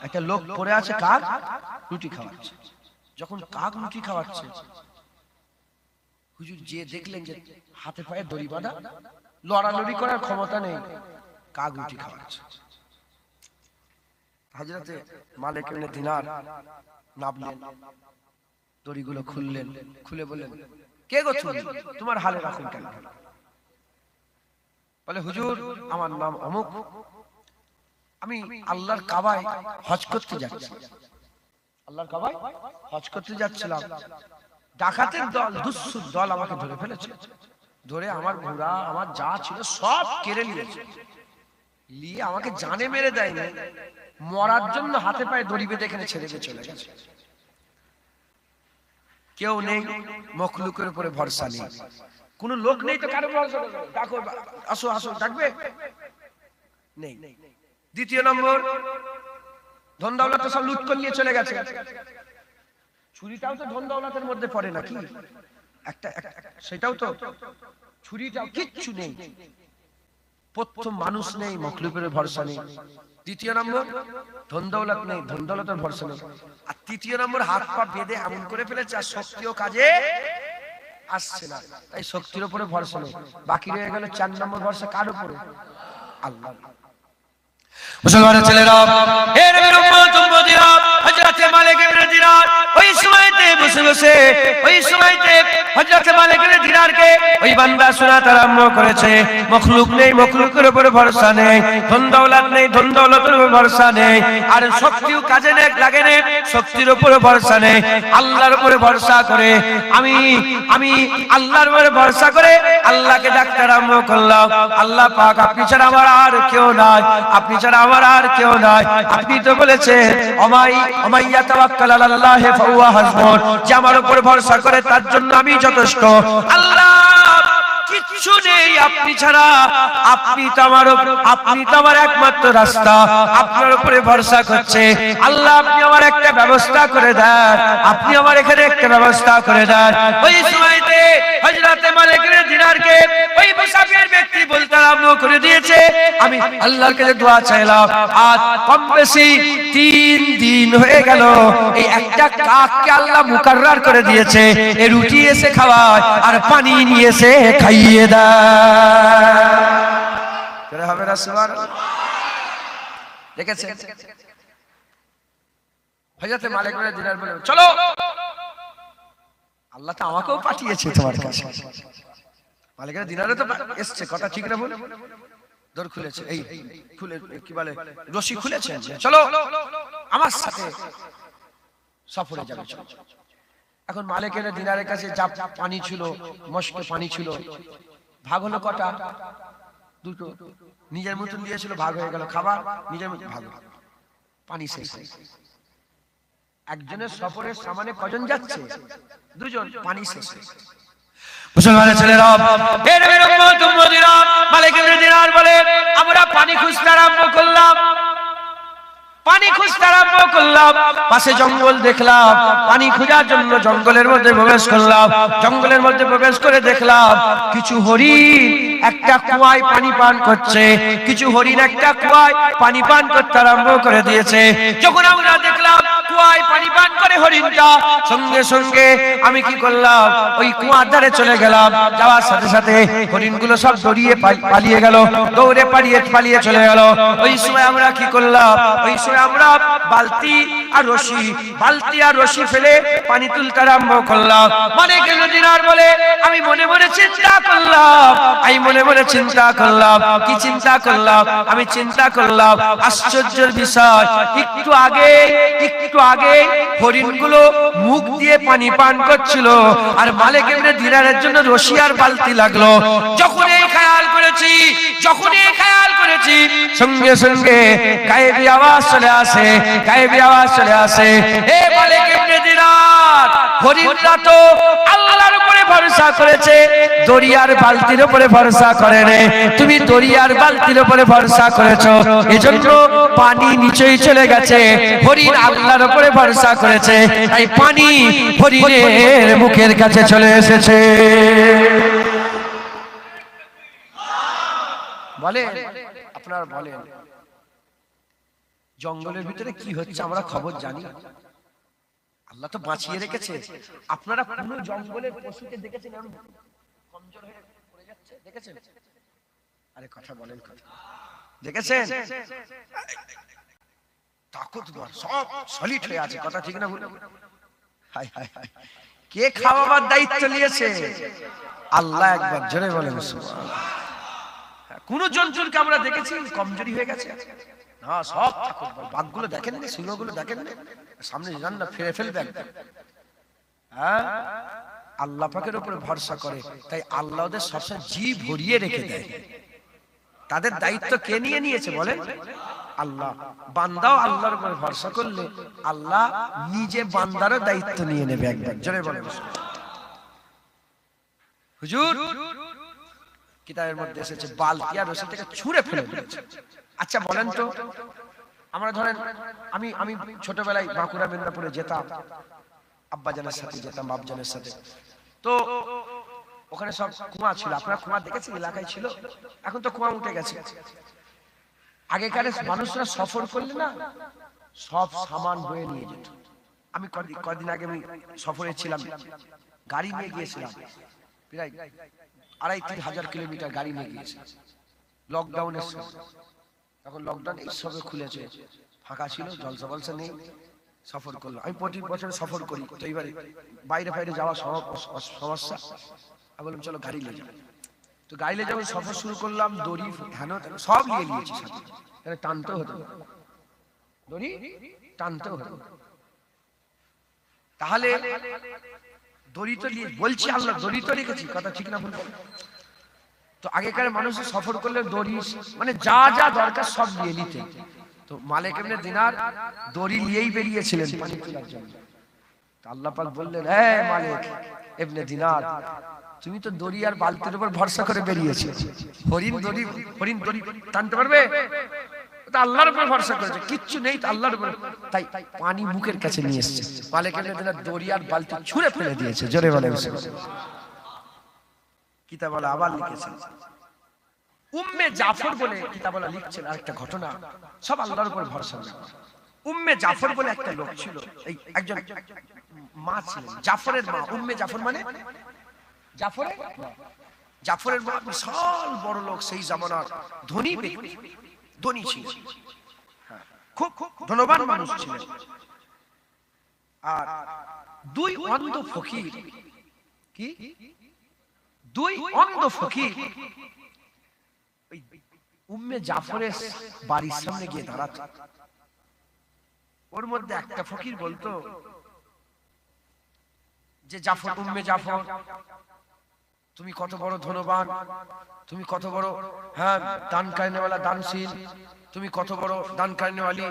একটা লোক পড়ে আছে, কাক রুটি খাওয়াচ্ছে। যখন কাক রুটি খাওয়াচ্ছে, হুজুর যে দেখলেন যে হাতে পায়ে দড়ি বাঁধা, লড়ালড়ি করার ক্ষমতা নেই, কাক রুটি খাওয়াচ্ছে। হযরতে মালিক ইবনে দিনার নামলেন, দড়িগুলো খুললেন, খুলে বললেন, কে গো তুমি? তোমার হালে রাখুন কেন? বলে, হুজুর আমার নাম অমুক, আমি আল্লাহর কাবায় হজ করতে যাচ্ছি। আল্লাহর কাবায় হজ করতে যাচ্ছিলাম, ডাকাতের দল, দুঃসুর দল আমাকে ধরে ফেলেছে। ধরে আমার ঘোড়া, আমার যা ছিল সব কেড়ে নিয়েছে। নিয়ে আমাকে জানে মেরে দেয়নি, মরার জন্য হাতে পায়ে দড়ি বেঁধে এখানে ছেড়ে দিয়ে চলে গেছে। কেউ নেই, মখলুকের উপরে ভরসা নেই, কোন লোক নেই, তো কারো ভরসা করবে? ডাকো, আসো আসো, ডাকবে নেই। দ্বিতীয় নম্বর, ধন দৌলত সব লুট করে নিয়ে চলে গেছে। ছুরিটাও তো ধন দৌলতের মধ্যে পড়ে নাকি? একটা সেটাও তো, ছুরিটাও কিচ্ছু নেই। প্রথম মানুষ নেই, মখলুকের ভরসা নেই। দ্বিতীয় নম্বর, ধন দৌলত নেই, ধন দৌলতের ভরসা নেই। আর তৃতীয় নম্বর, হাত পা বেঁধে এমন করে ফেলেছে আর শক্তিও কাজে আসছে না, তাই শক্তির উপরে ভরসা নেই। বাকি রয়ে গেল 4 নম্বর ভরসা, কার উপরে? আল্লাহ। মুসলমানের ছেলেরা, হে নবীর উম্মত উম্মতিরা, হযরতে মালিক ইবনে দিনার ওই সময়তে বসে বসে, ওই সময়তে হযরত মালিক দিনারকে ওই বান্দা শোনাতে আরম্ভ করেছে, মখলুক নেই, মখলুকের উপরে ভরসা নেই, ধন দৌলত নেই, ধন দৌলতের উপরে ভরসা নেই, আর শক্তিও কাজে লাগে না, শক্তির উপরে ভরসা নেই, আল্লাহর উপরে ভরসা করে আমি আল্লাহর উপরে ভরসা করে আল্লাহকে ডাকতে আরম্ভ করলাম। আল্লাহ পাক, আপনি ছাড়া আমার আর কেউ নাই, আপনি ছাড়া আমার আর কেউ নাই। আপনি তো বলেছেন ওমাইয়া তাওয়াক্কাল আলাল্লাহি ফাহুয়া হাসবুন, যে আমার উপর ভরসা করে তার জন্য আমি যথেষ্ট। আল্লাহ কিচ্ছু নেই আপনি ছাড়া, আপনি তো আমার একমাত্র রাস্তা, আপনার উপরে ভরসা করছে। আল্লাহ আপনি আমার একটা ব্যবস্থা করে দেন, আপনি আমার এখানে একটা ব্যবস্থা করে দেন। ওই সময়তে হযরত মালিক দিনারকে ওই মুসাফির ব্যক্তি বলতে আরম্ভ করে দিয়েছে, আমি আল্লাহর কাছে দোয়া চাইলাম, আজ কম বেশি 3 দিন হয়ে গেল এই একটা কাককে আল্লাহ মুকাররার করে দিয়েছে, এই রুটি এসে খাওয়ায় আর পানি নিয়ে এসে খাইয়ে দেয়। হবে না সুবহানাল্লাহ? দেখেছেন হযরত মালিক দিনার বলে, চলো, আল্লাহ তো আমাকেও পাঠিয়েছে তোমার কাছে। মালিক দিনারও তো এসেছে, কথা ঠিক না বল? দর খুলেছে, এই খুলে কি বলে রশি খুলেছে, চলো আমার সাথে সফরে যাবে। এখন মালিকের দিনারের কাছে যা পানি ছিল, মস্ত পানি ছিল, ভাগ হলো কটা? 2টো। নিজের মতন দিয়েছিল, ভাগ হয়ে গেল। খাবার নিজের মতন ভাগ, পানি শেষ। একজনের সফরের সামনে কজন যাচ্ছে? 2জন, পানি শেষ। মুসলমানের ছেলেরা, এর উম্মত উম্মতিরা, মালিকের দিনার বলে আমরা পানি খুঁজতে আরম্ভ করলাম, পানি খুঁজতে আরম্ভ করলাম। পাশে জঙ্গল দেখলাম, পানি খোঁজার জন্য জঙ্গলের মধ্যে প্রবেশ করলাম। জঙ্গলের মধ্যে প্রবেশ করে দেখলাম কিছু হরিণ একটা কুয়ায় পানি পান করছে, কিছু হরিণ একটা কুয়ায় পানি পান করতে আরম্ভ করে দিয়েছে। যখন আমরা দেখলাম কুয়ায় পানি পান করে হরিণটা, সঙ্গে সঙ্গে আমি কি করলাম, ওই কুয়ার ধারে চলে গেলাম। যাওয়ার সাথে সাথে হরিণগুলো সব দৌড়িয়ে পালিয়ে গেল, দৌড়ে পালিয়ে চলে গেল। ওই সময় আমরা কি করলাম, ওই সময় আমরা বালতি আর রশি ফেলে পানি তুলতে আরম্ভ করলাম। মালিক দিনার বলে আমি মনে মনে চিন্তা করলাম, কি চিন্তা করলাম? আমি চিন্তা করলাম আশ্চর্যের বিষয়, একটু আগে হরিণগুলো মুখ দিয়ে পানি পান করছিল, আর মালিক দিনারের জন্য রশি আর বালতি লাগলো। যখন এই খেয়াল করেছি সঙ্গে সঙ্গে গায়েবী আওয়াজ চলে আসে, হে মালিক দিনার, হরিণরা তো আল্লাহর উপরে ভরসা করেছে, দরিয়ার বালতির উপরে ভরসা করে রে। তুমি দরিয়ার বালতির উপরে ভরসা করেছো, এজন্য পানি নিচেই চলে গেছে। হরিণ আল্লাহর উপরে ভরসা করেছে, তাই পানি হরিণের মুখের কাছে চলে এসেছে। বলে আপনারা বলেন, জঙ্গলের ভিতরে কি হচ্ছে আমরা খবর জানি? আল্লাহ তো বাঁচিয়ে রেখেছে। আপনারা কোন জঙ্গলের পশুকে দেখেছেন এমন কমজোর হয়ে পড়ে যাচ্ছে? দেখেছেন? আরে কথা বলেন, কথা দেখেছেন? তাকতবর সব সলিড হয়ে আছে, কথা ঠিক না বলে? হায় হায় হায়, কে খাওয়াবার দায়িত্ব নিয়েছে? আল্লাহ। একবার জোরে বলেন সুবহানাল্লাহ। কোন জন্তুকে আমরা দেখেছি কমজোরি হয়ে গেছে? না, সব তাকতবর। বাঘগুলো দেখেন না, সিংহগুলো দেখেন না, সামনে যান না ফেরে ফেলবেন। হ্যাঁ, আল্লাহ পাকের উপরে ভরসা করে, তাই আল্লাহ ওদের সবসময় জীব ভরিয়ে রেখে দেয়। তাদের দায়িত্ব কে নিয়ে নিয়েছে বলেন? আল্লাহ। বান্দাও আল্লাহর উপরে ভরসা করলে আল্লাহ নিজে বান্দারও দায়িত্ব নিয়ে নেবে। একবার জোরে বলেন হুজুর। কিতাবের মধ্যে এসেছে বালতি আর রশি থেকে ছুঁড়ে ফেলে দিয়েছে। আচ্ছা বলেন তো, আমরা ধরেন আমি ছোটবেলায় বাঁকুড়া মেদিনীপুরে যেতাম, আব্বাজানের সাথে যেতাম, বাপজানের সাথে। তো ওখানে সব কুয়া ছিল। আপনারা কুয়া দেখেছেন? এলাকায় ছিল, এখন তো কুয়া উঠে গেছে। আগেকার মানুষরা সফর করলে না সব সামান বয়ে নিয়ে যেত। আমি কদিন আগে আমি সফরে ছিলাম, গাড়ি নিয়ে গিয়েছিলাম, প্রায় 2,5-3 হাজার কিলোমিটার গাড়ি নিয়ে গিয়েছিলাম লকডাউনের সময়। তখন লকডাউন এই সবে খুলেছে, ফাঁকা ছিল, জলসা বলসা নেই। সফর করলাম, আমি প্রতি বছর সফর করি, তো এইবারে বাইরে বাইরে যাওয়া সমস্যা, আমি বললাম চলো গাড়ি নিয়ে যাবো। তো গাড়ি নিয়ে যাবো, সফর শুরু করলাম, দড়ি ধ্যান সব নিয়ে নিয়েছি সাথে, টানতেও হতো, দড়ি টানতেও হতো। তাহলে দড়ি তো বলছি আল্লাহ দড়ি তো রেখেছি, কথা ঠিক না ভুল? তো আগেকার মানুষ সফর করলে দড়ি মানে যা যা দরকার সব নিয়ে নিতে। তো মালিক ইবনে দিনার দড়ি নিয়েই বেরিয়েছিলেন পানি তোলার জন্য। তো আল্লাহ পাক বললেন, হে মালিক ইবনে দিনার, তুমি তো দড়ি আর বালতির উপর ভরসা করে বেরিয়েছো, হরিণ দড়ি টানতে পারবে? তো আল্লাহর উপর ভরসা করেছে, কিচ্ছু নেই তো আল্লাহর উপর, তাই পানি মুখের কাছে নিয়ে এসেছে। মালিক ইবনে দিনার দড়ি আর বালতি ছুঁড়ে ফেলে দিয়েছে। জোরে বলে কিতাবওয়ালা আবার লিখেছেন, উম্মে জাফর বলে কিতাবওয়ালা লিখছেন আরেকটা ঘটনা, সব আল্লাহর উপর ভরসা করে। উম্মে জাফর বলে একটা লোক ছিল, এই একজন মা ছিলেন, জাফরের মা। উম্মে জাফর মানে জাফরের মা বিশাল বড় লোক, সেই জামানার ধনী ব্যক্তি, ধনী ছিল, খুব ধনবান মানুষ ছিলেন। আর দুই অন্ধ ফকির, কি দুই অন্ধ ফকির উম্মে জাফরের বাড়ির সামনে গিয়ে দাঁড়াত। ওর মধ্যে একটা ফকির বলতো যে জাফর, উম্মে জাফর, তুমি কত বড় ধনবান, তুমি কত বড় দান কারনেওয়ালা, দানশীল, তুমি কত বড় দান কারনেওয়ালি,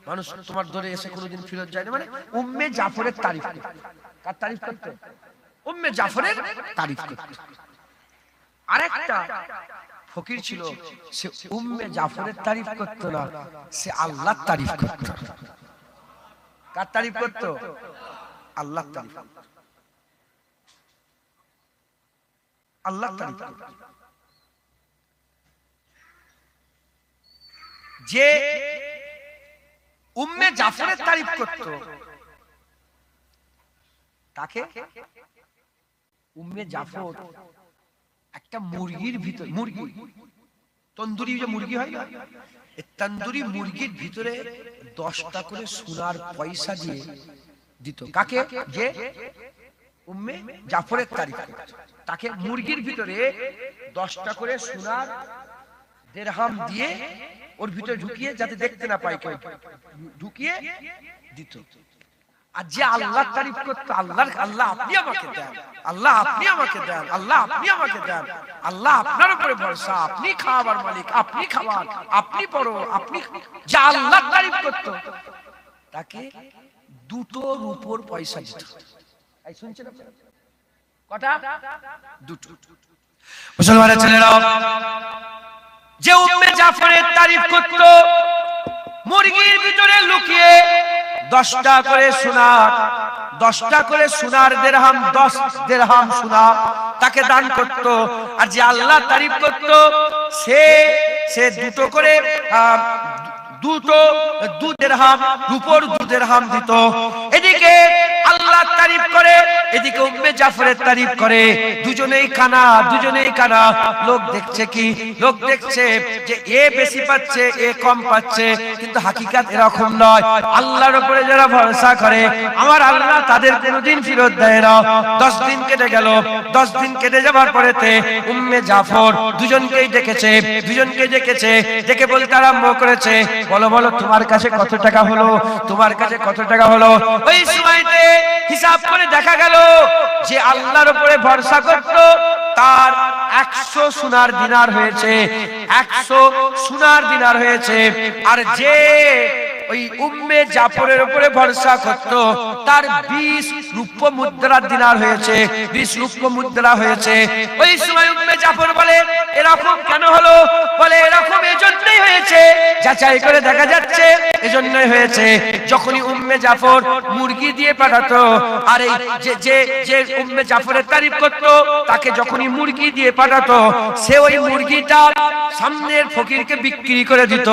মানুষ তোমার ধরে এসে কোনোদিন ফিরত যায় না। মানে উম্মে জাফরের তারিফ করত। কার তারিফ করত? উম্মে জাফরের তারিফ করত। আরেকটা ফকির ছিল, সে উম্মে জাফরের তারিফ করত না, সে আল্লাহর তারিফ করত। কার তারিফ করত? আল্লাহর তারিফ, আল্লাহর তারিফ। যে উম্মে জাফরের তারিফ করত তাকে উম্মে জাফর একটা মুরগির ভিতর, মুরগি তন্দুরি যে মুরগি হয় না, তন্দুরি মুরগির ভিতরে 10টা করে সোনার পয়সা দিয়ে দিত। কাকে? যে উম্মে জাফরের তারিফ করত, তাকে মুরগির ভিতরে 10টা করে সোনার দিরহাম দিয়ে ওর ভিতরে ঢুকিয়ে, যাতে দেখতে না পায় কেউ, ঢুকিয়ে দিত। আর যে আল্লাহর তারিফ করতো, আল্লাহ আপনি আমাকে দেন, আল্লাহ আপনি আমাকে দেন, আল্লাহ আপনি আমাকে দেন, আল্লাহ আপনার উপরে ভরসা, আপনি খাওয়াবার মালিক, আপনি খাওয়ান, আপনি পড়ো, আপনি, যে আল্লাহর তারিফ করতো তাকে 2টো রূপোর পয়সা দিত। এই শুনছেন কটা? 2টো। মুসলমানের ছেলেরা, যে উম্মে জাফরের তারিফ করতো, মুরগির ভিতরে লুকিয়ে 10টা করে সোনার দিরহাম, 10 দিরহাম সোনা তাকে দান করত। আর যে আল্লাহ তারিফ করত, সে 2টো করে 2 দিরহাম, রূপোর 2 দিরহাম দিত। এদিকে আল্লাহ তারিফ করে, এদিকে উম্মে জাফরের তারিফ করে, দুজনেই কানা। লোক দেখছে কি? লোক দেখছে যে এ বেশি পাচ্ছে, এ কম পাচ্ছে, কিন্তু হাকিকাত এরকম নয়। আল্লাহর উপরে যারা ভরসা করে, আমার আল্লাহ তাদের কোনোদিন ফেরত দেয় না। 10 দিন কেটে গেল, 10 দিন কেটে যাবার পরেতে উম্মে জাফর দুজনকেই ডেকেছে, ডেকে বলতে আরম্ভ করেছে, বলো তোমার কাছে কত টাকা হলো, তোমার কাছে কত টাকা হলো। ওই সময়তে হিসাব করে দেখা গেল যে আল্লাহর উপরে ভরসা করত, তার 100 সোনার দিনার হয়েছে, 100 সোনার দিনার হয়েছে। আর যে ওই উম্মে জাফরের উপরে ভরসা করত, তার 20 রূপ্য মুদ্রার দিনার হয়েছে, 20 রূপ্য মুদ্রা হয়েছে। ওই সময় উম্মে জাফর বলে, এরকম কেন হলো? বলে এরকম এজন্যই হয়েছে, যাচাই করে দেখা যাচ্ছে এজন্যই হয়েছে। যখনই উম্মে জাফর মুরগি দিয়ে পাঠাতো, আর এই যে উম্মে জাফরের তারিফ করত, তাকে যখনই মুরগি দিয়ে পাঠাতো, সে ওই মুরগিটা সামনের ফকিরকে বিক্রি করে দিত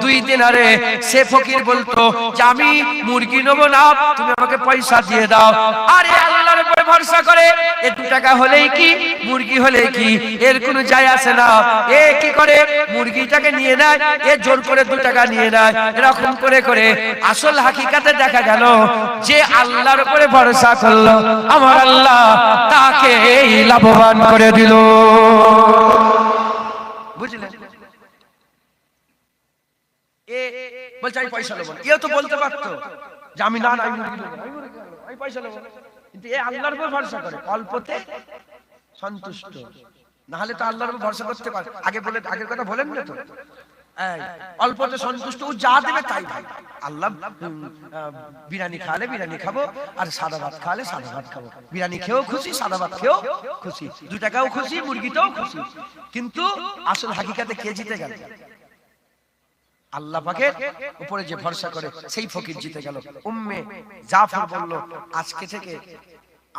2 দিনারে। সে ফকির বলতো যে আমি মুরগি নেবো না, তুমি আমাকে পয়সা দিয়ে দাও। আরে আল্লাহর উপরে ভরসা করে, এ 2 টাকা হলেই কি মুরগি হলেই কি এর কোনো যায় আসে না। এ কি করে মুরগিটাকে নিয়ে নেয়, এ জোর করে 2 টাকা নিয়ে নেয়। এরকম করে করে আসল হাকিকাতে দেখা গেল যে আল্লাহর উপরে ভরসা করলো, আমার আল্লাহ তাকে লাভবান করে দিল। বুঝলেন? এ বলছে আমি পয়সা নেব না। এও তো বলতে পারতো যে আমি না আমি মুরগি নেব না, আমি পয়সা নেব না। কিন্তু এ আল্লাহর উপর ভরসা করে, অল্পতে সন্তুষ্ট। না হলে তো আল্লাহর উপর ভরসা করতে পারে। আগের কথা বলেন না তো, অল্পতে সন্তুষ্ট, ও যা দেবে তাই ভাই। আল্লাহ বিরিয়ানি খাওয়ালে বিরিয়ানি খাবো, আর সাদা ভাত খাওয়ালে সাদা ভাত খাবো। বিরিয়ানি খেয়েও খুশি, সাদা ভাত খেয়েও খুশি, 2 টাকাও খুশি, মুরগিতেও খুশি। কিন্তু আসল হাকিকাতে কে জিতে গেল? আল্লাহ পাকের উপরে যে ভরসা করে সেই ফকির জিতে গেল। উম্মে জাফর বলল, আজকে থেকে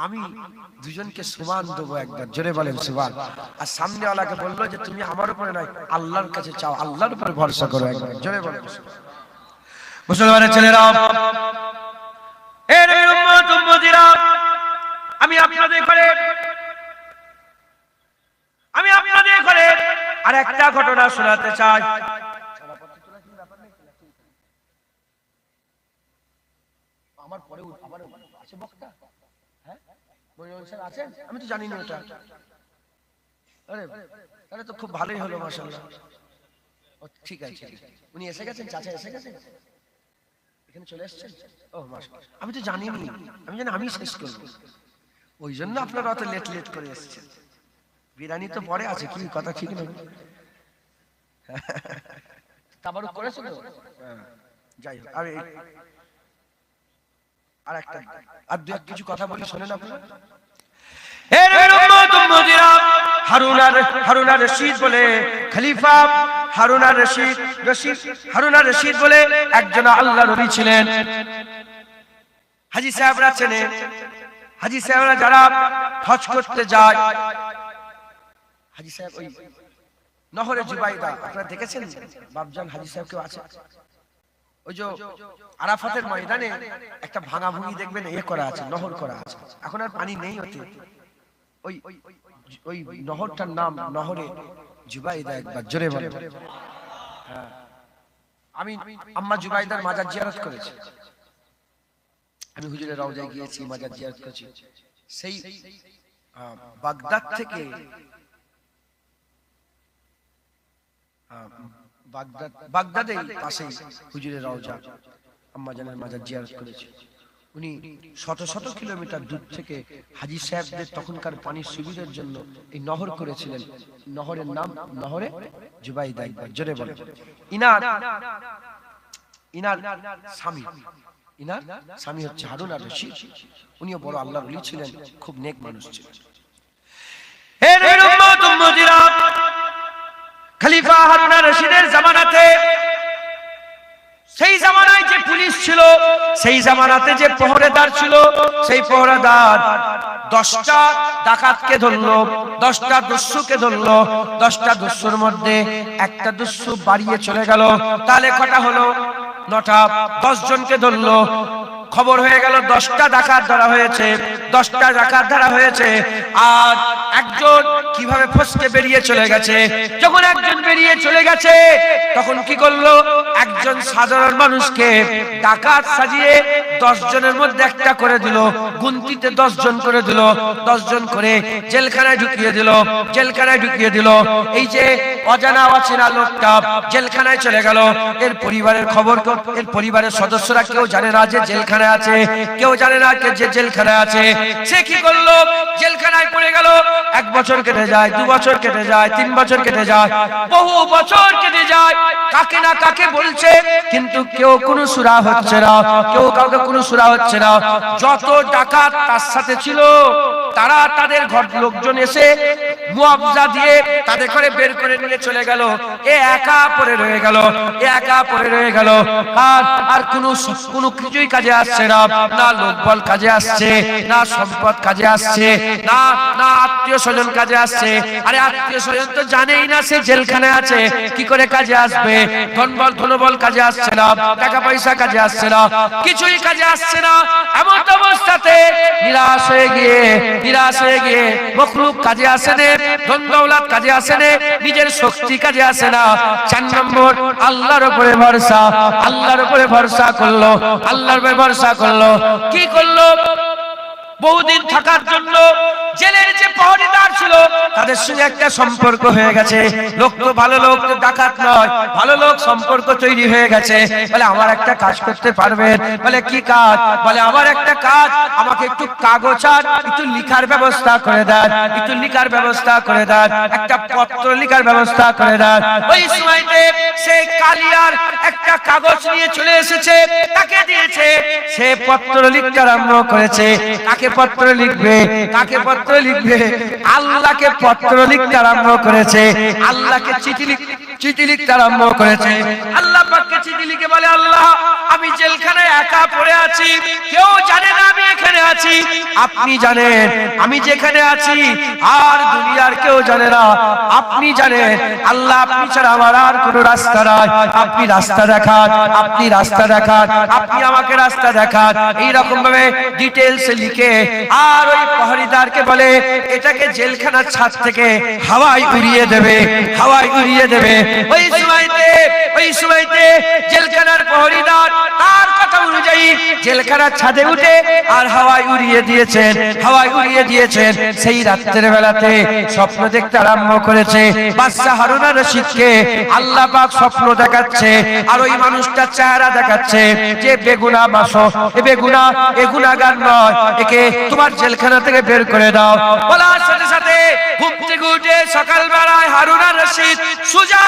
আমি দুজনকে সুবহান দেবো একবার, জোরে বলেন সুবহান। আর সামনেওয়ালাকে বললো যে তুমি আমার উপরে নয় আল্লাহর কাছে চাও, আল্লাহর উপরে ভরসা করো একবার, জোরে বলেন। মুসলমানের ছেলেরা, এ নবীর উম্মত উম্মতিরা, আমি আপনাদের করে আর একটা ঘটনা শোনাতে চাই। আমার পরে আবার আছে বক্তা, হ্যাঁ মনিরুল স্যার আছেন? আমি তো জানি না ওটা। আরে তাহলে তো খুব ভালোই হলো, মাশাআল্লাহ। ও ঠিক আছে, উনি এসে গেছেন, চাচা এসে গেছেন, এখানে চলে এসেছেন। ও মাশাআল্লাহ, আমি তো জানিনি, আমি জানি আমি শেষ করব, ওই জন্য আপনারা অত লেট করে এসেছেন। বিরিয়ানি তো পরে আছে, কি কথা ঠিক না? তাবারুক করেছেন তো? যাই হোক, আর কিছু কথা বলি, শোনেন আপনারা। হারুন আর রশিদ বলে খলিফা, হারুন আর রশিদ বলে একজন আল্লাহর নবী ছিলেন। হাজী সাহেবরা চেনেন, হাজী সাহেবরা যারা হজ করতে যায়, হাজী সাহেব ওই নহরে জুবাইদা আপনারা দেখেছেন? বাবজান হাজী সাহেব কেউ আছে? ওই যে আরাফাতের ময়দানে একটা ভাঙা ভুঙি দেখবেন এ করা আছে, নহর করা আছে, এখন আর পানি নেই ওতে। ওই নহরটার নাম নহরে জুবাইদা, একবার জোরে বলেন। আমি আম্মা জুবাইদার মাজার জিয়ারত করেছি, আমি হুজুরের রওজায় গিয়েছি, মাজার জিয়ারত করেছি। সেই বাগদাদ থেকে বাগদাদের পাশেই হুজুরের রওজা, আম্মা জানের মাজার জিয়ারত করেছি। উনি শত শত কিলোমিটার দূর থেকে হাজী সাহেবদের তখনকার পানির সুবিধার জন্য এই নহর করেছিলেন। নহরের নাম নহরে জুবাইদা, একবার জোরে বলেন। ইনার স্বামী হচ্ছে হারুন আর রশিদ, উনিও বড় আল্লাহর ওলি ছিলেন, খুব নেক মানুষ ছিলেন। হে নবীর উম্মত উম্মতিরা, খলিফা হারুন আর রশিদের জামানাতে, সেই জামানায় যে পুলিশ ছিল, সেই জামানাতে যে প্রহরেদার ছিল, সেই প্রহরেদার 10টা ডাকাতকে ধরলো, 10টা দস্যুকে ধরলো। 10টা দস্যুর মধ্যে একটা দস্যু বাড়িয়ে চলে গেল, তাহলে কটা হলো? 9টা। 10 জনকে ধরলো, খবর হয়ে গেল 10টা ডাকাত ধরা হয়েছে, 10টা ডাকাত ধরা হয়েছে। আর একজন কিভাবে ফসকে বেরিয়ে চলে গেছে। যখন একজন বেরিয়ে চলে গেছে, তখন কি করলো? একজন সাধারণ মানুষকে ডাকাত সাজিয়ে 10 জনের মধ্যে একটা করে দিল, গুনতিতে 10 জন করে দিল, 10 জন করে জেলখানায় ঢুকিয়ে দিল। এই যে অজানা অচেনা লোকটা জেলখানায় চলে গেল, এর পরিবারের খবর, এর পরিবারের সদস্যরা কেউ জানে না যে জেলখানায় আছে, কেউ জানে না যে জেলখানায় আছে। সে কি করলো? জেলখানায় পড়ে গেল। 1 বছর কেটে যায়, 2 বছর কেটে যায়, 3 বছর কেটে যায়, বহু বছর কেটে যায়। কাকে না কাকে বলছে, কিন্তু কেউ কোনো সুরা হচ্ছে না, কেউ কাউকে কোনো সুরা হচ্ছে না। যত ডাকাত তার সাথে ছিল, তারা তাদের ঘর লোকজন এসে মুআবজা দিয়ে তাদের ঘরে বের করে নিয়ে চলে গেল। এ একা পড়ে রয়ে গেল। আর কোনো কিছুই কাজে আসছে না, না লোকবল কাজে আসছে, না সম্পদ কাজে আসছে, না আত্মীয় স্বজন কাজে আসছে। আরে আত্মীয় স্বজন তো জানেই না সে জেলখানায় আছে, কি করে কাজে আসবে? ধনবল কাজে আসছে না, টাকা পয়সা কাজে আসছে না, কিছুই কাজে আসছে না। এমন অবস্থাতে নিরাশ হয়ে গিয়ে মখলুক কাজে আসে না, ধন দৌলত কাজে আসে না, নিজের শক্তি কাজে আসে না। 4 নম্বর আল্লাহর উপরে ভরসা, আল্লাহর উপরে ভরসা করলো, আল্লাহর উপরে ভরসা করলো। কি করলো? বহুদিন থাকার জন্য জেলের যে প্রহরীদার ছিল তাদের সঙ্গে একটা সম্পর্ক হয়ে গেছে। লোক তো ভালো লোক, ডাকাত নয়, ভালো লোক, সম্পর্ক তৈরি হয়ে গেছে। বলে আমার একটা কাজ করতে পারবেন? বলে কি কাজ? বলে আমার একটা কাজ, আমাকে একটু কাগজ আর একটু লিখার ব্যবস্থা করে দেন, একটু লিখার ব্যবস্থা করে দেন, একটা পত্র লিখার ব্যবস্থা করে দেন। ওই সময়তে সেই কালিয়ার একটা কাগজ নিয়ে চলে এসেছে, তাকে দিয়েছে, সে পত্র লিখতে আরম্ভ করেছে। কাকে পত্র লিখবে? কাকে পত্র লিখবে? আল্লাহকে পত্র লিখতে আরম্ভ করেছে, আল্লাহকে চিঠি লিখতে আরম্ভ করেছে। আল্লাহ পাককে চিঠি লিখে বলে, আল্লাহ আমি জেলখানায় একা পড়ে আছি, কেউ জানে না আমি এখানে আছি, আপনি জানেন আমি যেখানে আছি, আর দুনিয়ার কেউ জানে না, আপনি জানেন। আল্লাহ আপনি ছাড়া আমার আর কোনো রাস্তা নাই, আপনি রাস্তা দেখান, আপনি রাস্তা দেখান, আপনি আমাকে রাস্তা দেখান। এইরকম ভাবে ডিটেলস লিখে আর ওই প্রহরীদারকে বলে এটাকে জেলখানার ছাদ থেকে হাওয়ায় উড়িয়ে দেবে, হাওয়ায় উড়িয়ে দেবে। ওই সময়তে জেলখানার প্রহরীদার তার কথা অনুযায়ী জেলখানার ছাদে উঠে আর হাওয়ায় উড়িয়ে দিয়েছেন, হাওয়ায় উড়িয়ে দিয়েছেন। সেই রাত্রের বেলাতে স্বপ্ন দেখতে আরম্ভ করেছে। বাদশা হারুন আর রশিদকে আল্লাহ পাক স্বপ্ন দেখাচ্ছে, আর ওই মানুষটার চেহারা দেখাচ্ছে যে বেগুনা মাসো, এ বেগুনা, এ গুনাহগার নয়, একে তোমার জেলখানা থেকে বের করে দাও। বলার সাথে সাথে ঘুম থেকে উঠে সকালবেলায় হারুন আর রশিদ সুজা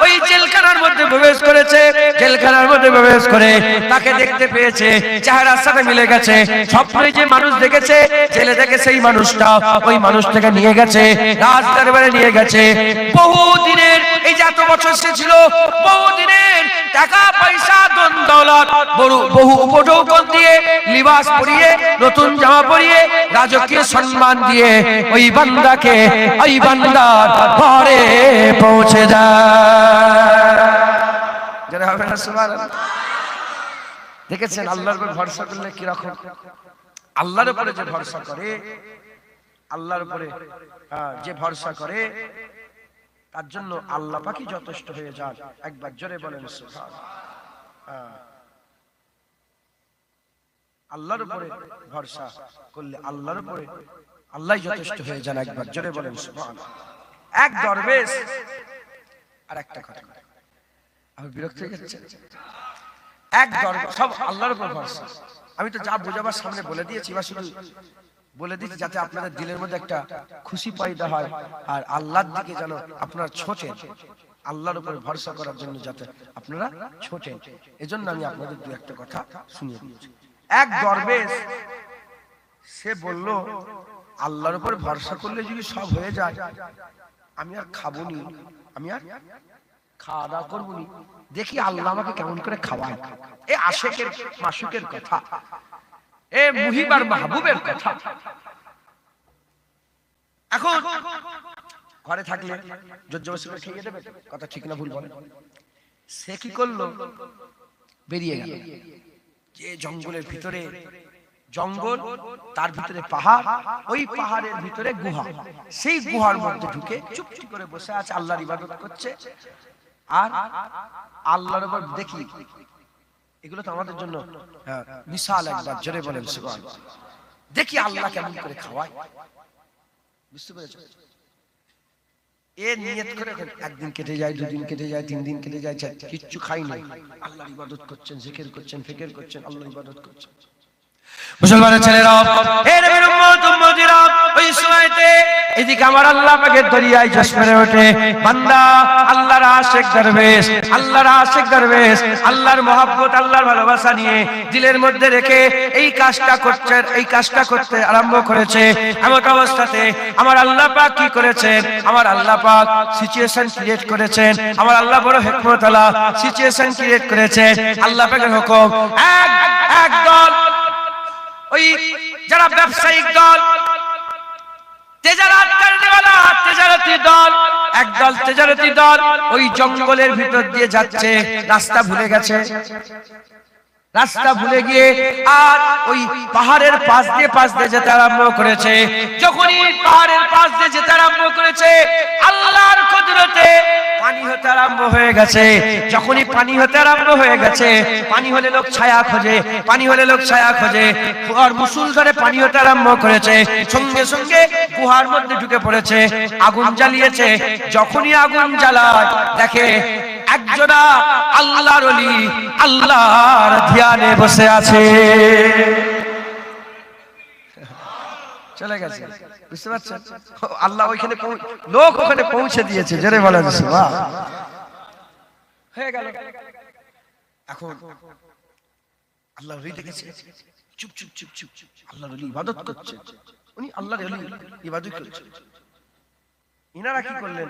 ওই জেলখানার মধ্যে প্রবেশ করেছে। জেলখানার মধ্যে প্রবেশ করে তাকে দেখতে পেয়েছে, চেহারার সাথে মিলে গেছে। স্বপ্নে যে মানুষ দেখেছে, জেলে থেকে সেই মানুষটা ওই মানুষটাকে নিয়ে গেছে, রাজ দরবারে নিয়ে গেছে। বহুদিনের, এই যে এত বছর সে ছিল, বহুদিনের টাকা পয়সা ধন দৌলত বহু উপঢৌকন দিয়ে, লিবাস পরিয়ে, নতুন জামা পরিয়ে, রাজকীয় সম্মান দিয়ে ওই বান্দাকে, ওই বান্দার ঘরে পৌঁছে যায়। যারা হবে না সুবহানাল্লাহ। দেখেছেন আল্লাহর উপর ভরসা করলে কি রকম? আল্লাহর উপরে যে ভরসা করে, আল্লাহর উপরে যে ভরসা করে তার জন্য আল্লাহ পাকই যথেষ্ট হয়ে যান। একবার জোরে বলেন সুবহানাল্লাহ। আল্লাহর উপরে ভরসা করলে আল্লাহর উপরে আল্লাহই যথেষ্ট হয়ে যান। একবার জোরে বলেন সুবহানাল্লাহ। এক দরবেশ আর একটা কথা, আমি বিরক্ত হয়ে যাচ্ছি। এক দরবেশ, সব আল্লাহর উপর ভরসা। আমি তো যা বোঝাবার সামনে বলে দিয়েছি, বা শুধু বলে দিচ্ছি যাতে আপনাদের দিলের মধ্যে একটা খুশি পয়দা হয়, আর আল্লাহর দিকে যেন আপনারা ছোটেন, আল্লাহর উপরে ভরসা করার জন্য যাতে আপনারা ছোটেন। এজন্য আমি আপনাদের দু একটা কথা শুনিয়ে দিয়েছি। এক দরবেশ সে বলল, আল্লাহর উপর ভরসা করলে যদি সব হয়ে যায়, আমি আর খাবো নি, আমি আর খাওয়া দাওয়া করবো নি, দেখি আল্লাহ আমাকে কেমন করে খাওয়ায়। এ আশেকের মাসুকের কথা, এ মুহিব আর মাহবুবের কথা। এখন ঘরে থাকলে জোরজবরদস্তি করে খেয়ে দেবে, কথা ঠিক না ভুল বলে? সে কি করলো? বেরিয়ে গেল। যে জঙ্গলের ভিতরে জঙ্গল, তার ভিতরে পাহাড়, ওই পাহাড়ের ভিতরে গুহা, সেই গুহার মধ্যে ঢুকে চুপটি করে বসে আছে, আল্লাহর ইবাদত করছে। আর আল্লাহর উপর দেখি, এগুলো তো আমাদের জন্য মিসাল। একবার জোরে বলেন সুবহানাল্লাহ। দেখি আল্লাহ কেমন করে খাওয়ায়। বুঝতে পেরেছো? এ নিয়ত করে একদিন কেটে যায়, দুদিন কেটে যায়, 3 দিন কেটে যায়, কিচ্ছু খাই না, আল্লাহর ইবাদত করছেন, জিকির করছেন, ফিকির করছেন, আল্লাহর ইবাদত করছেন। মুসলমানের ছেলেরা, হে নবীর উম্মত উম্মতিরা, ওই সময়তে এদিকে আমার আল্লাহ পাকের দরিয়ায় জোশ মেরে ওঠে। বান্দা আল্লাহর আশিক দরবেশ, আল্লাহর আশিক দরবেশ আল্লাহর মহব্বত, আল্লাহর ভালোবাসা নিয়ে দিলের মধ্যে রেখে এই কাজটা করছে, এই কাজটা করতে আরম্ভ করেছে। এমন অবস্থাতে আমার আল্লাহ পাক কি করেছেন? আমার আল্লাহ পাক সিচুয়েশন ক্রিয়েট করেছেন। আমার আল্লাহ বড় হিকমত ওয়ালা সিচুয়েশন ক্রিয়েট করেছেন। আল্লাহ পাকের হুকুম, এক দল, ওই যারা ব্যবসায়িক দল, তেজারাত তেজারতি দল, একদল তেজারতি দল ওই জঙ্গলের ভিতর দিয়ে যাচ্ছে, রাস্তা ভুলে গেছে। রাস্তা ভুলে গিয়ে আর ওই পাহাড়ের পাশ দিয়ে যেতে আরম্ভ করেছে। যখনই পাহাড়ের পাশ দিয়ে যেতে আরম্ভ করেছে, আল্লাহর কুদরতে পানি হতে আরম্ভ হয়ে গেছে। যখনই পানি হতে আরম্ভ হয়ে গেছে, পানি হলে লোক ছায়া খোঁজে, পানি হলে লোক ছায়া খোঁজে, আর মুসুল ধরে পানি হতে আরম্ভ করেছে। সঙ্গে সঙ্গে গুহার মধ্যে ঢুকে পড়েছে, আগুন জ্বালিয়েছে। যখনই আগুন জ্বালায়, দেখে একজনা আল্লাহর ওলি আল্লাহর ধ্যানে বসে আছে। চলে গেছে, বুঝতে পারছেন? আল্লাহ ওইখানে লোক ওখানে পৌঁছে দিয়েছে। জোরে বলা যাচ্ছে বাহ, হয়ে গেল। এখন আল্লাহর ওলি দেখেছে, চুপ চুপ চুপ চুপ চুপ, আল্লাহর ওলি ইবাদত করছে, উনি আল্লাহর ওলি ইবাদত করছে। ইনারা কি করলেন?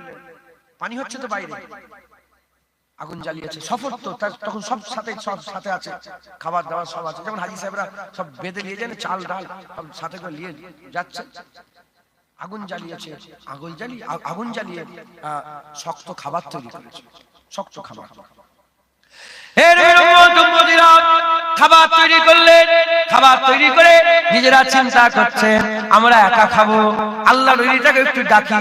পানি হচ্ছে তো বাইরে, আগুন জ্বালিয়েছে। সফর তো তখন সব সাথে আছে, খাবার দাবার সব আছে। যেমন হাজি সাহেবরা সব বেঁধে নিয়ে যান, চাল ডাল সব সাথে করে নিয়ে যাচ্ছে। আগুন জ্বালিয়েছে, আগুন জ্বালিয়ে শক্ত খাবার তৈরি করেছে, শক্ত খাবার। খাবার তৈরি করলেন, খাবার তৈরি করে নিজেরা চিন্তা করছে আমরা একা খাবো, আল্লাহর ওলিটাকে একটু ডাকি।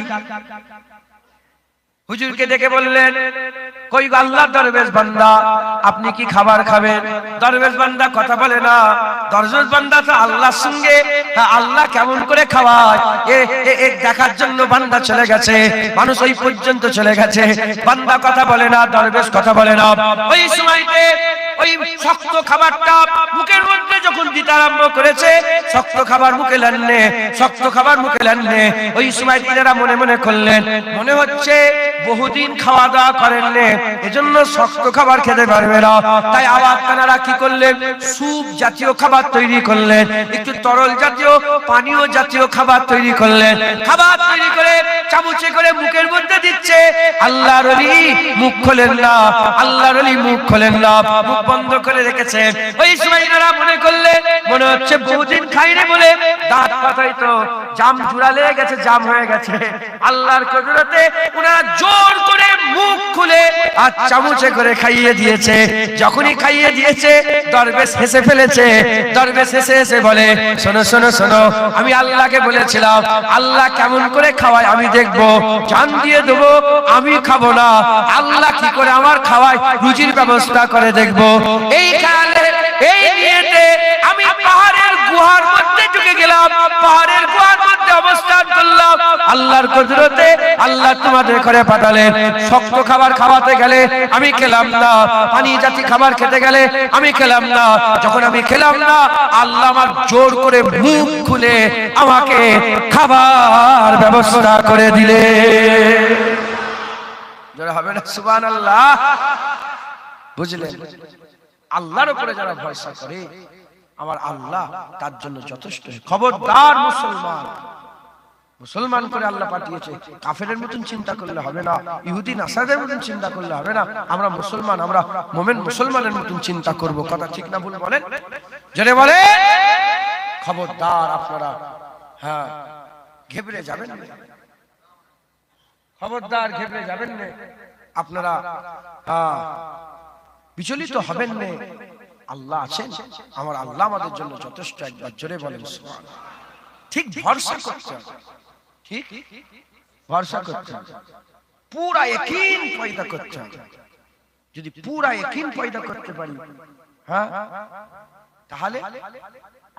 হুজুরকে ডেকে বললেন, কই গো আল্লাহর দরবেশ বান্দা, আপনি কি খাবার খাবেন? দরবেশ বান্দা কথা বলে না। দরবেশ বান্দা তো আল্লাহর সঙ্গে, আল্লাহ কেমন করে খাওয়ায় এ দেখার জন্য বান্দা চলে গেছে, মানুষ ওই পর্যন্ত চলে গেছে। বান্দা কথা বলে না, দরবেশ কথা বলে না। ওই সময়তে ওই শক্ত খাবারটা মুখের মধ্যে যখন দিতে আরম্ভ করেছে, শক্ত খাবার মুখে লানলে, শক্ত খাবার মুখে লানলে, ওই সময় তিনারা মনে মনে করলেন, মনে হচ্ছে বহুদিন খাওয়া দাওয়া করেননি, এজন্য শক্ত খাবার খেতে পারবে না। তাই আবার তারা কি করলেন? স্যুপ জাতীয় খাবার তৈরি করলেন, একটু তরল জাতীয় পানীয় জাতীয় খাবার তৈরি করলেন। খাবার তৈরি করে চামচে করে মুখের মধ্যে দিচ্ছে। আল্লাহর ওলি মুখ খোলেন না, আল্লাহর ওলি মুখ খোলেন না, মুখ বন্ধ করে রেখেছেন। ওই সময় এরা মনে করলেন, মনে হচ্ছে বহুদিন খাইনি বলে দাঁত পাতাই তো জাম জোড়া লেগে গেছে, জাম হয়ে গেছে। আল্লাহর কুদরতে ওনারা জোর করে মুখ খুলে আর চামচে করে খাইয়ে দিয়েছে। যখনই খাইয়ে দিয়েছে, দরবেশ হেসে ফেলেছে। দরবেশ হেসে হেসে বলে, শোনো শোনো শোনো, আমি আল্লাহকে বলেছিলাম আল্লাহ কেমন করে খাওয়ায় আমি দেখবো, জান দিয়ে দেবো, আমি খাবো না, আল্লাহ কি করে আমার খাওয়ায় রুজির ব্যবস্থা করে দেখবো। এই কালে এই নিয়েতে আমি পাহাড়ের গুহার মধ্যে ঢুকে গেলাম, পাহাড়ের গুহার মধ্যে অবস্থান করলাম। আল্লাহর কুদরতে আল্লাহ তোমাদের করে পাঠালেন। শক্ত খাবার খাওয়াতে গেলে আমি খেলাম না, পানি জাতীয় খাবার খেতে গেলে আমি খেলাম না। যখন আমি খেলাম না, আল্লাহ আমার জোর করে মুখ খুলে আমাকে খাবার ব্যবস্থা করে দিলে। যারা হবে না সুবহানাল্লাহ, বুঝলেন? আল্লাহর উপরে যারা ভরসা করে, আমার আল্লাহ তার জন্য যথেষ্ট। খবরদার মুসলমান, মুসলমান করে আল্লাহ পাঠিয়েছে, কাফেরের মতন চিন্তা করলে হবে না, ইহুদি নাসারাদের মতন চিন্তা করলে হবে না। আমরা মুসলমান, আমরা মুমিন মুসলমানের মতন চিন্তা করব। কথা ঠিক না ভুল বলেন? জোরে বলে। খবরদার আপনারা ঘেবড়ে যাবেন না, খবরদার ঘেবড়ে যাবেন না, আপনারা বিচলিত হবেন না। আল্লাহ আছেন, আমার আল্লাহ আমাদের জন্য যথেষ্ট। একবার জোরে বলেন সুবহানাল্লাহ। ঠিক ভরসা করতে হবে, ঠিক ভরসা করতে হবে, পুরা ইয়াকিন পয়দা করতে হবে। যদি পুরা ইয়াকিন পয়দা করতে পারি, তাহলে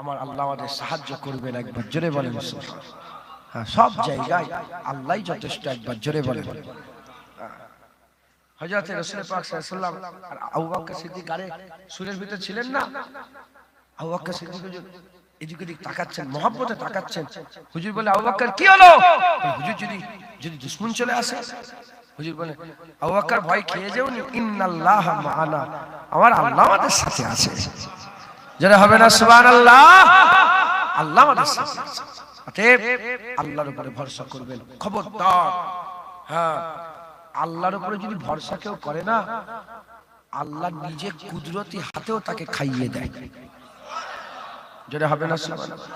আমার আল্লাহ আমাদের সাহায্য করবেন। একবার জোরে বলেন সুবহানাল্লাহ। সব জায়গায় আল্লাহই যথেষ্ট। একবার জোরে বলেন। হযরত রাসূল পাক সাল্লাল্লাহু আলাইহি ওয়াসাল্লাম আর আবু বকর সিদ্দিক গারে সুরের ভিতর ছিলেন না? আবু বকর সিদ্দিক এদিক ওদিক তাকাচ্ছেন, মহব্বতে তাকাচ্ছেন। হুজুর বলে, আবু বকর কি হলো? হুজুর যদি দুশমন চলে আসে? হুজুর বলে, আবু বকর ভয় খেয়ে যাও নি, ইন্নাল্লাহা মা'ানা, আমার আল্লাহ আমাদের সাথে আছে। যারা হবে না সুবহানাল্লাহ, আল্লাহ আমাদের সাথে আছে। অতএব আল্লাহর উপরে ভরসা করবেন। খবরদার, আল্লাহর উপরে যদি ভরসা কেউ করে না, আল্লাহ নিজে কুদরতি হাতেও তাকে খাইয়ে দেয়। যেটা হবে না সুবহানাল্লাহ।